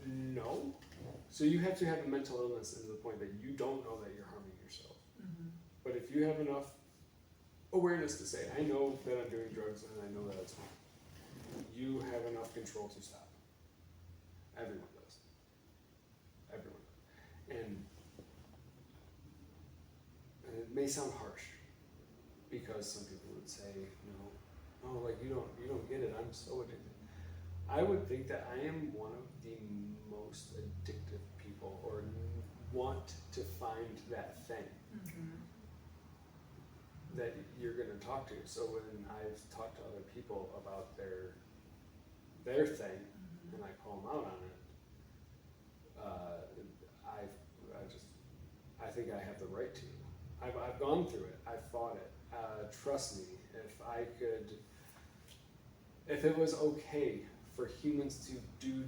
know, so you have to have a mental illness to the point that you don't know that you're harming yourself. But if you have enough awareness to say, I know that I'm doing drugs and I know that it's wrong, you have enough control to stop. Everyone does. Everyone does. And it may sound harsh because some people would say, you don't get it, I'm so addicted. I would think that I am one of the most addictive people, or want to find that thing that you're going to talk to. So when I've talked to other people about their thing, and I call them out on it, I think I have the right to. I've gone through it. I've fought it. trust me, if it was okay for humans to do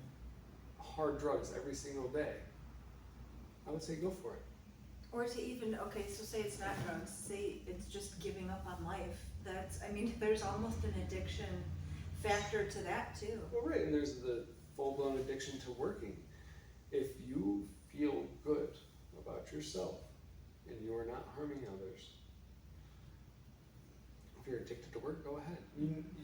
hard drugs every single day, I would say go for it. Or to even, okay, so say it's not drugs, say it's just giving up on life. That's, I mean, there's almost an addiction factor to that too. Well, right, and there's the full-blown addiction to working. If you feel good about yourself and you are not harming others, if you're addicted to work, go ahead.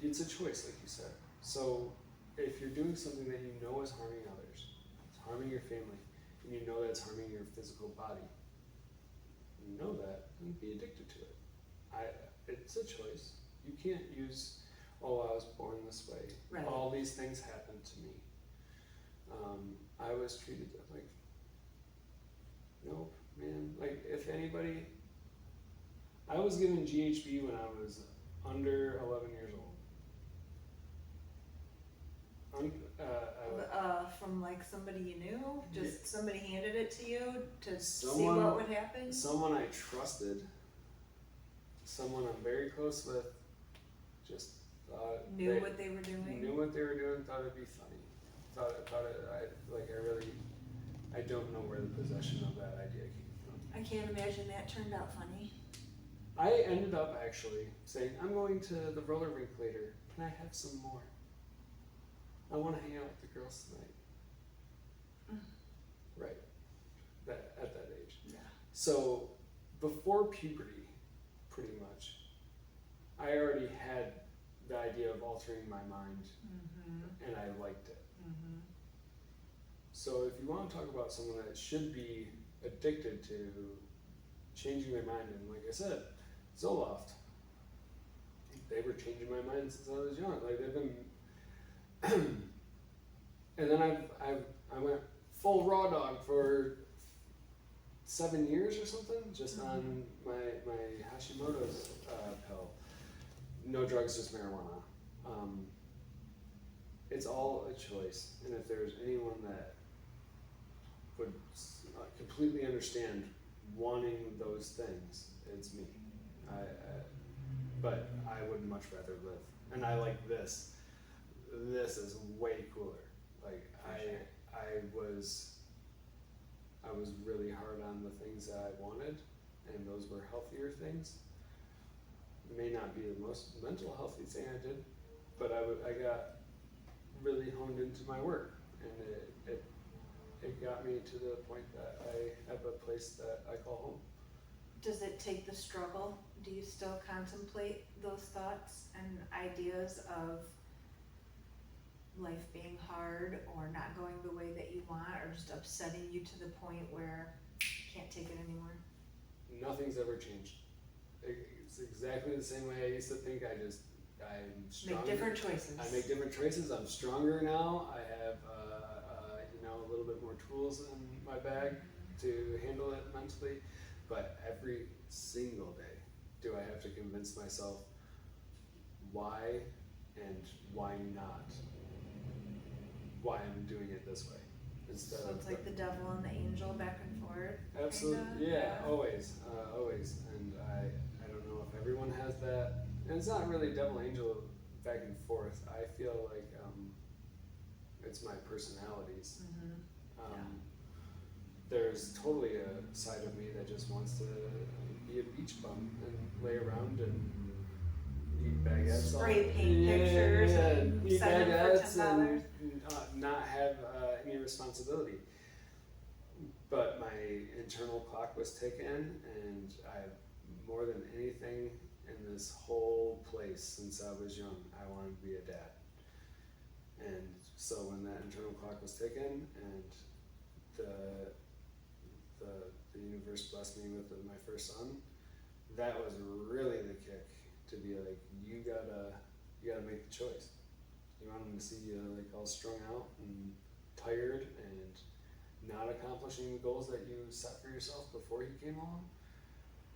It's a choice, like you said. So if you're doing something that you know is harming others, it's harming your family, and you know that's harming your physical body, you know that, and be addicted to it. It's a choice. You can't use, oh, I was born this way. Right. All these things happened to me. I was treated like, nope, man. Like, if anybody, I was given GHB when I was under 11 years old. From like somebody you knew? Just somebody handed it to you to see Someone- what would happen? Someone I trusted, someone I'm very close with, just Knew what they were doing? Knew what they were doing, thought it'd be funny. I don't know where the possession of that idea came from. I can't imagine that turned out funny. I ended up actually saying, I'm going to the roller rink later. Can I have some more? I want to hang out with the girls tonight. Right. At that age. Yeah. So before puberty, pretty much, I already had the idea of altering my mind, and I liked it. So if you want to talk about someone that should be addicted to changing their mind, and like I said, Zoloft, they were changing my mind since I was young. Like they've been, and then I went full raw dog for 7 years or something, just on my Hashimoto's pill. No drugs, just marijuana. It's all a choice, and if there's anyone that would completely understand wanting those things, it's me. But I would much rather live, and I like this. This is way cooler. Like I was really hard on the things that I wanted, and those were healthier things. It may not be the most mental healthy thing I did, but I got really honed into my work, and it got me to the point that I have a place that I call home. Does it take the struggle? Do you still contemplate those thoughts and ideas of life being hard or not going the way that you want, or just upsetting you to the point where you can't take it anymore? Nothing's ever changed. It's exactly the same way I used to think. I'm stronger. Make different choices. I make different choices. I'm stronger now. I have a little bit more tools in my bag to handle it mentally. But every single day, do I have to convince myself why and why not? Why I'm doing it this way instead So of it's like the devil and the angel back and forth. absolutely, kinda? yeah, always. And I don't know if everyone has that. And it's not really devil angel back and forth. I feel like it's my personalities. There's totally a side of me that just wants to be a beach bum and lay around and eat baguettes. Spray paint pictures and eat send them for baguettes $10. and not have any responsibility. But my internal clock was ticking, and more than anything in this whole place since I was young, I wanted to be a dad. And so when that internal clock was ticking, and the universe blessed me with my first son, that was really the kick to be like, you gotta make the choice. You want him to see you like all strung out and tired and not accomplishing the goals that you set for yourself before he came along?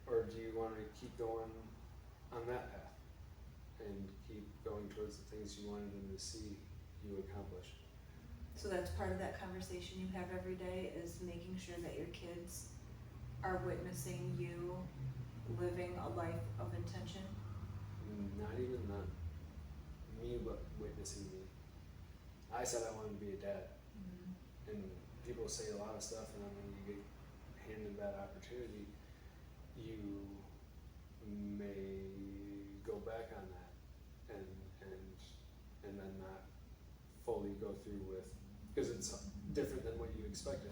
Or do you want to keep going on that path and keep going towards the things you wanted him to see you accomplish? So that's part of that conversation you have every day, is making sure that your kids are witnessing you living a life of intention? Not even them. Me witnessing me. I said I wanted to be a dad. Mm-hmm. And people say a lot of stuff, and then when you get handed that opportunity, you may go back on that and and then not fully go through with, because it's different than what you expected.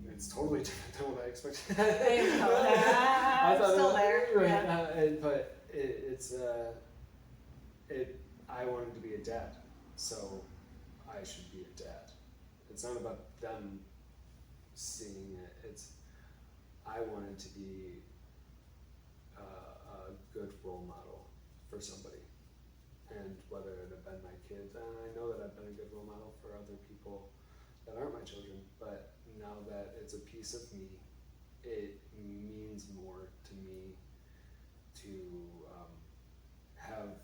It's totally different than what I expected. I'm still there. Right, Yeah. but I wanted to be a dad, so I should be a dad. It's not about them seeing it. It's I wanted to be a good role model for somebody, and whether it have been my kids, and I know that I've been a good role model for other people that aren't my children, but now that it's a piece of me, it means more to me to have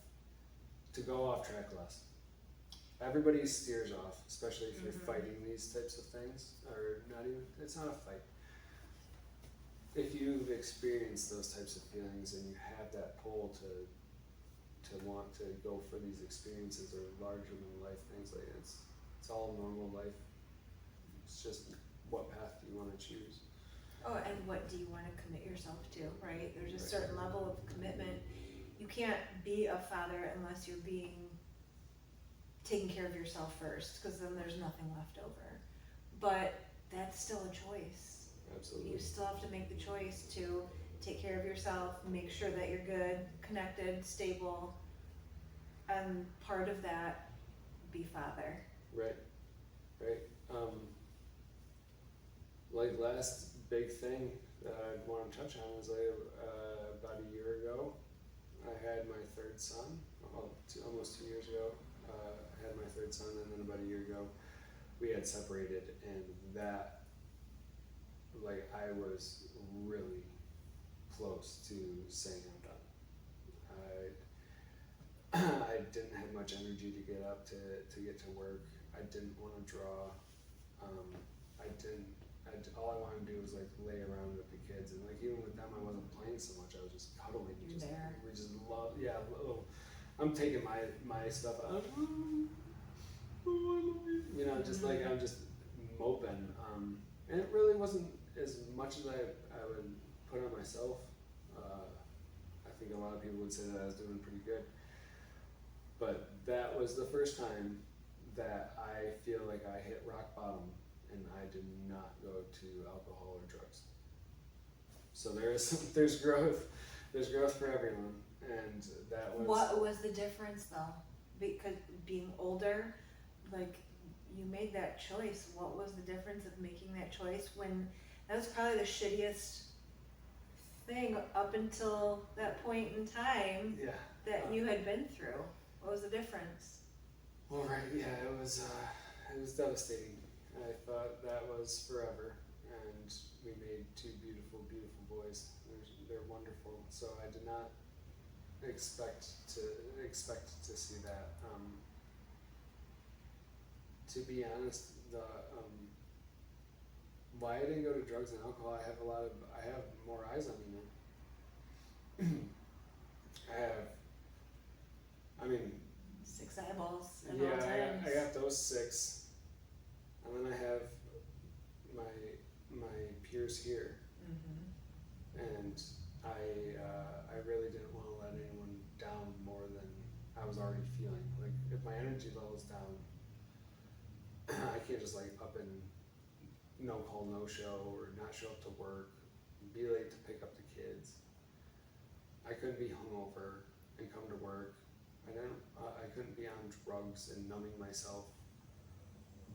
to go off track less. Everybody steers off, especially if you're fighting these types of things, or not even, it's not a fight. If you've experienced those types of feelings and you have that pull to want to go for these experiences or larger than life things, like it's all normal life. It's just what path do you want to choose? Oh, and what do you want to commit yourself to, right? There's a certain level of commitment. You can't be a father unless you're taking care of yourself first, because then there's nothing left over. But that's still a choice. Absolutely. You still have to make the choice to take care of yourself, make sure that you're good, connected, stable, and part of that, be father. Right. Like last big thing that I want to touch on was about a year ago, I had my third son. Almost 2 years ago, I had my third son, and then about a year ago, we had separated, and that, like, I was really close to saying I'm done. I didn't have much energy to get up to get to work. I didn't want to draw. All I wanted to do was like lay around with the kids, and like even with them, I wasn't playing so much. I was just cuddling. You're there. We just love, yeah. I'm taking my stuff out. You know, just like I'm just moping. And it really wasn't as much as I would put on myself. I think a lot of people would say that I was doing pretty good. But that was the first time that I feel like I hit rock bottom and I did not go to alcohol or drugs. So there's growth for everyone, and that was. What was the difference though? Because being older, like you made that choice. What was the difference of making that choice when that was probably the shittiest thing up until that point in time that you had been through? What was the difference? Well, right, yeah, it was devastating. I thought that was forever, and we made two beautiful, beautiful boys. They're wonderful. So I did not expect to see that. To be honest, why I didn't go to drugs and alcohol, I have more eyes on me now. I mean, 6 eyeballs at yeah, all times. I got those 6, and then I have my peers here, and I really didn't want to let anyone down more than I was already feeling. Like if my energy level's down, I can't just like up and no call, no show, or not show up to work, be late to pick up the kids. I couldn't be hungover and come to work. I couldn't be on drugs and numbing myself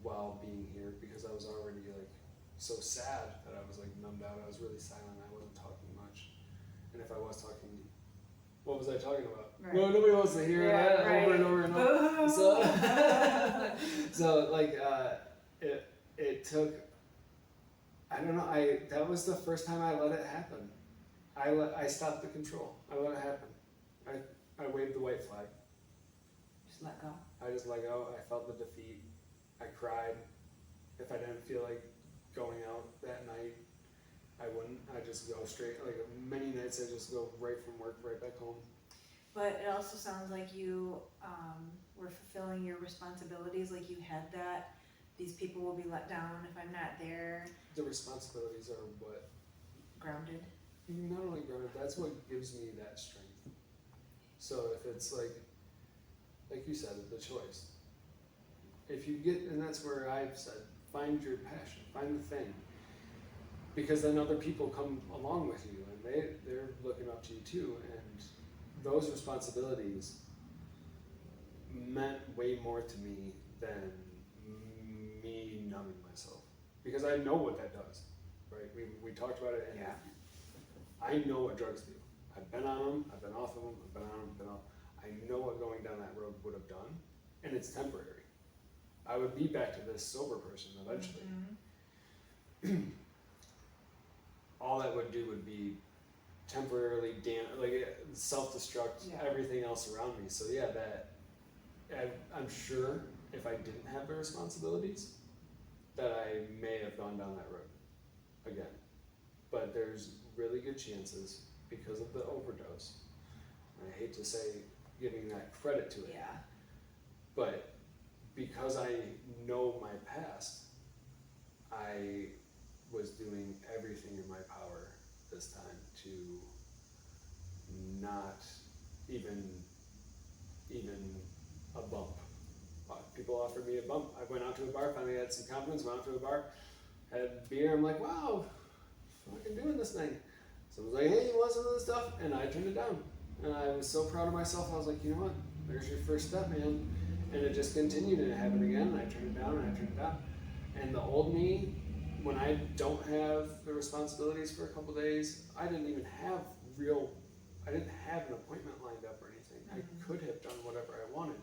while being here, because I was already like so sad that I was like numbed out. I was really silent. I wasn't talking much, and if I was talking, what was I talking about? Right. Well, nobody wants to hear that over and over and over. So like it took. I don't know. That was the first time I let it happen. I stopped the control. I let it happen. I waved the white flag. Just let go. I just let go. I felt the defeat. I cried. If I didn't feel like going out that night, I wouldn't. I just go straight. Like many nights, I just go right from work right back home. But it also sounds like you were fulfilling your responsibilities, like you had that. These people will be let down if I'm not there. The responsibilities are what Grounded. not only grounded. That's what gives me that strength. So if it's like you said, the choice. If you get, and that's where I've said, find your passion, find the thing. Because then other people come along with you and they're looking up to you too. And those responsibilities meant way more to me than me numbing myself. Because I know what that does, right? We talked about it and Yeah. I know what drugs do. I've been on them, I've been off of them, I've been on them, been off. I know what going down that road would have done, and it's temporary. I would be back to this sober person eventually. Mm-hmm. All that would do would be temporarily self-destruct Yeah. everything else around me. So yeah, I'm sure if I didn't have the responsibilities, that I may have gone down that road again. But there's really good chances because of the overdose. And I hate to say giving that credit to it, Yeah. but because I know my past, I was doing everything in my power this time to not even a bump. People offered me a bump. I went out to a bar, finally had some confidence, went out to a bar, had beer, I'm like, wow, fucking doing this thing. Someone's like, hey, you want some of this stuff? And I turned it down. And I was so proud of myself, I was like, you know what, there's your first step, man. And it just continued, and it happened again, and I turned it down, and I turned it down. And the old me, when I don't have the responsibilities for a couple days, I didn't have an appointment lined up or anything. Mm-hmm. I could have done whatever I wanted.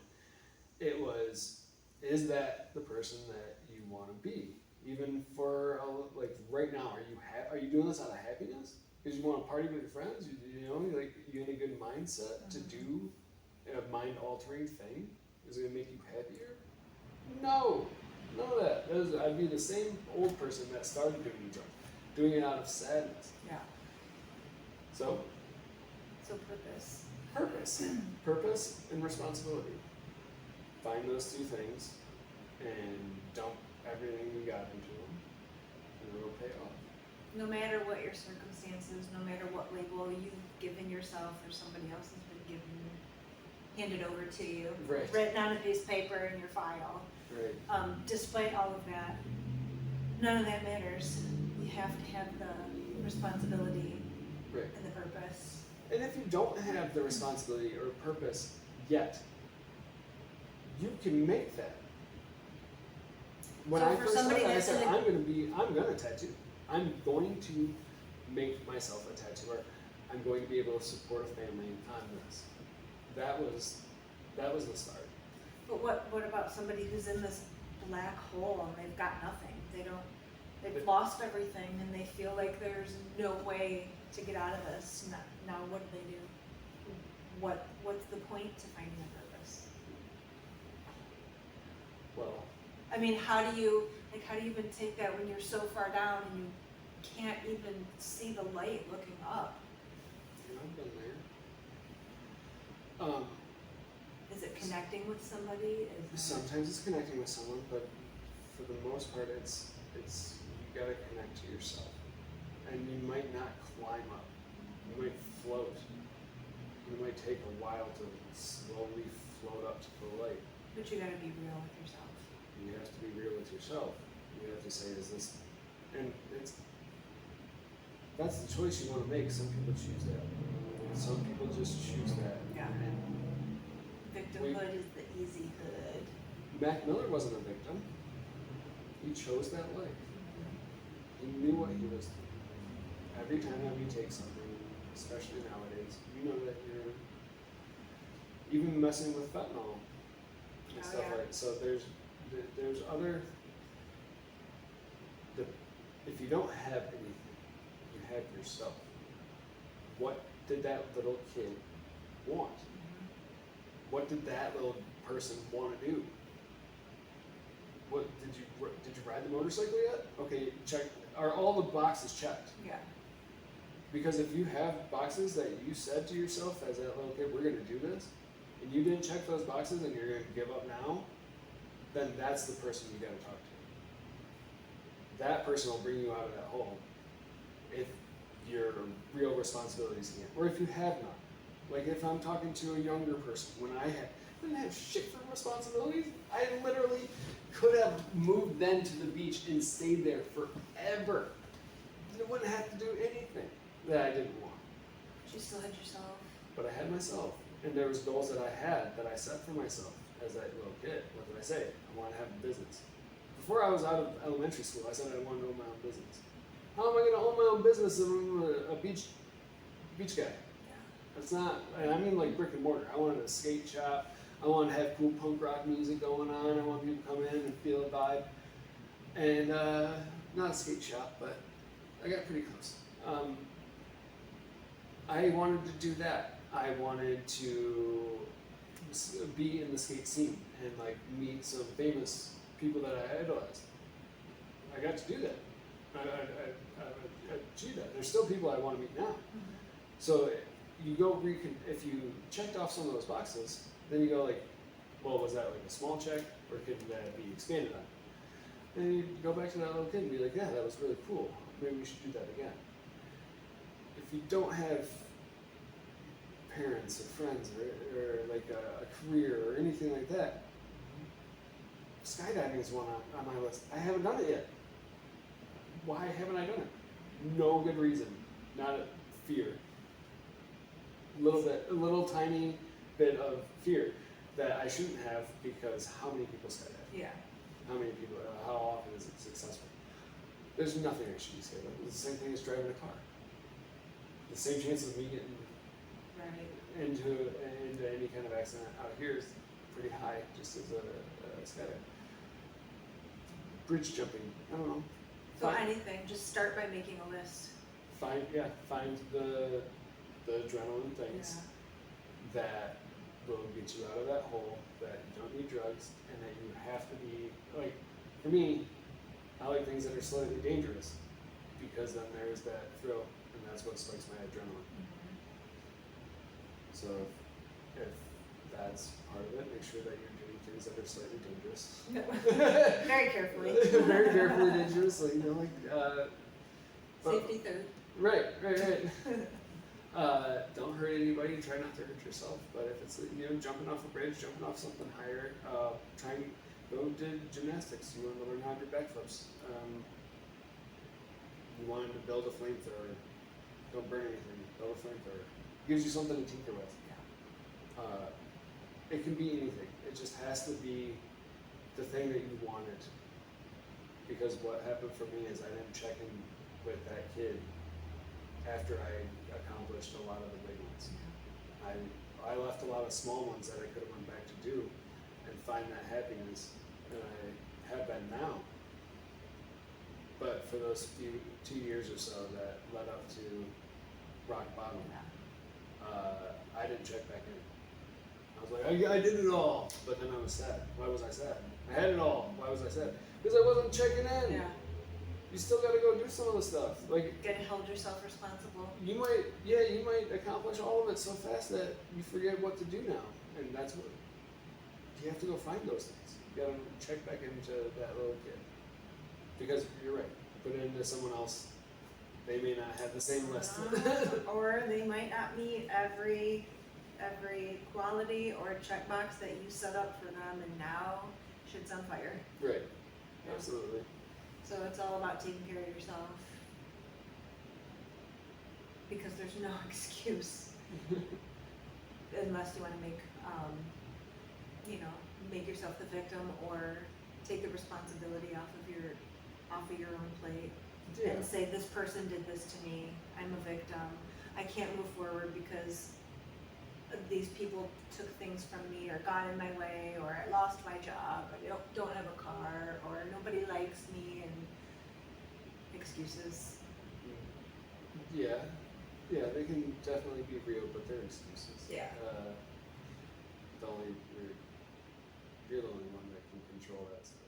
It was, is that the person that you want to be? Even for, like right now, are you doing this out of happiness? Because you want to party with your friends? You in a good mindset to do a mind-altering thing? Is it going to make you happier? No, none of that. I'd be the same old person that started doing drugs, doing it out of sadness. Yeah. So purpose and responsibility. Find those two things and dump everything you got into them, and it'll pay off. No matter what your circumstances, no matter what label you've given yourself or somebody else has been handed over to you, Right. written on a piece of paper in your file. Right. Despite all of that, none of that matters. You have to have the responsibility Right. and the purpose. And if you don't have the responsibility or purpose yet, you can make that. When So I for first somebody started, I that's said, in I'm gonna tattoo. I'm going to make myself a tattooer. I'm going to be able to support a family on this. That was the start. But what about somebody who's in this black hole and they've got nothing? They've lost everything and they feel like there's no way to get out of this. Now what do they do? What's the point to finding a purpose? Well, I mean, how do you even take that when you're so far down and you can't even see the light looking up? I've been there. Is it connecting with somebody? Sometimes it's connecting with someone, but for the most part, it's you gotta connect to yourself, and you might not climb up. You might float. It might take a while to slowly float up to the light. But you gotta be real with yourself. You have to be real with yourself. You have to say, is this, and that's the choice you want to make. Some people choose that. Some people just choose that. Yeah. And Victimhood is the easy hood. Mac Miller wasn't a victim. He chose that life. He knew what he was doing. Every time that we take something, especially nowadays, you know that you're even messing with fentanyl and stuff yeah. like that. So there's other. If you don't have anything, you have yourself. What did that little kid want? What did that little person want to do? did you ride the motorcycle yet? Okay, check. Are all the boxes checked? Yeah. Because if you have boxes that you said to yourself as that little kid, we're going to do this, and you didn't check those boxes and you're going to give up now, then that's the person you got to talk to. That person will bring you out of that hole if your real responsibilities can't, or if you have none. Like if I'm talking to a younger person, when I didn't have shit for responsibilities, I literally could have moved then to the beach and stayed there forever. I wouldn't have to do anything that I didn't want. But you still had yourself. But I had myself, and there was goals that I had that I set for myself as that little kid. What did I say? I want to have a business. Before I was out of elementary school, I said I wanted to own my own business. How am I going to own my own business if I'm a beach guy? Yeah. It's not, and I mean like brick and mortar. I wanted a skate shop. I wanted to have cool punk rock music going on. I want people to come in and feel a vibe. And not a skate shop, but I got pretty close. I wanted to do that. I wanted to be in the skate scene and like meet some famous people that I idolized. I got to do that. I achieved that. There's still people I want to meet now. Mm-hmm. So you go if you checked off some of those boxes, then you go like, well, was that like a small check or could that be expanded on? And you go back to that little kid and be like, yeah, that was really cool. Maybe we should do that again. If you don't have parents or friends or like a career or anything like that, skydiving is one on my list. I haven't done it yet. Why haven't I done it? No good reason. Not a fear. A little tiny bit of fear that I shouldn't have because how many people skydive? Yeah. How many people? How often is it successful? There's nothing I should be scared of. It's the same thing as driving a car. The same chance of me getting into any kind of accident out here is pretty high, just as a skydive. Bridge jumping. I don't know. So anything, just start by making a list. Find the adrenaline things that will get you out of that hole, that you don't need drugs, and that you have to be, like, for me, I like things that are slightly dangerous, because then there's that thrill, and that's what spikes my adrenaline. Mm-hmm. So if that's part of it, make sure that you're doing things that are slightly dangerous. Very carefully. Very carefully dangerous, like, Safety third. Right. Don't hurt anybody, try not to hurt yourself, but if it's, jumping off a bridge, jumping off something higher, try and go to gymnastics. You want to learn how to do backflips. You want to build a flamethrower. Don't burn anything, build a flamethrower. Gives you something to tinker with. It can be anything. It just has to be the thing that you wanted. Because what happened for me is I didn't check in with that kid after I accomplished a lot of the big ones. I left a lot of small ones that I could have went back to do and find that happiness, and I have been now. But for those 2 years or so that led up to rock bottom, I didn't check back in. I was like, I did it all, but then I was sad. Why was I sad? I had it all. Why was I sad? Because I wasn't checking in. Yeah. You still got to go do some of the stuff. Like, Gotta hold yourself responsible. you might accomplish all of it so fast that you forget what to do now, and that's what you have to go find those things. You got to check back into that little kid, because you're right. Put it into someone else, they may not have the same list. Or they might not meet every quality or checkbox that you set up for them, and now shit's on fire. Right. Absolutely. So it's all about taking care of yourself, because there's no excuse unless you want to make yourself the victim or take the responsibility off of your own plate and say, this person did this to me, I'm a victim, I can't move forward because these people took things from me or got in my way, or I lost my job, or I don't have a car, or nobody likes me, and excuses. Yeah, they can definitely be real, but they're excuses. Yeah. You're the only one that can control that stuff.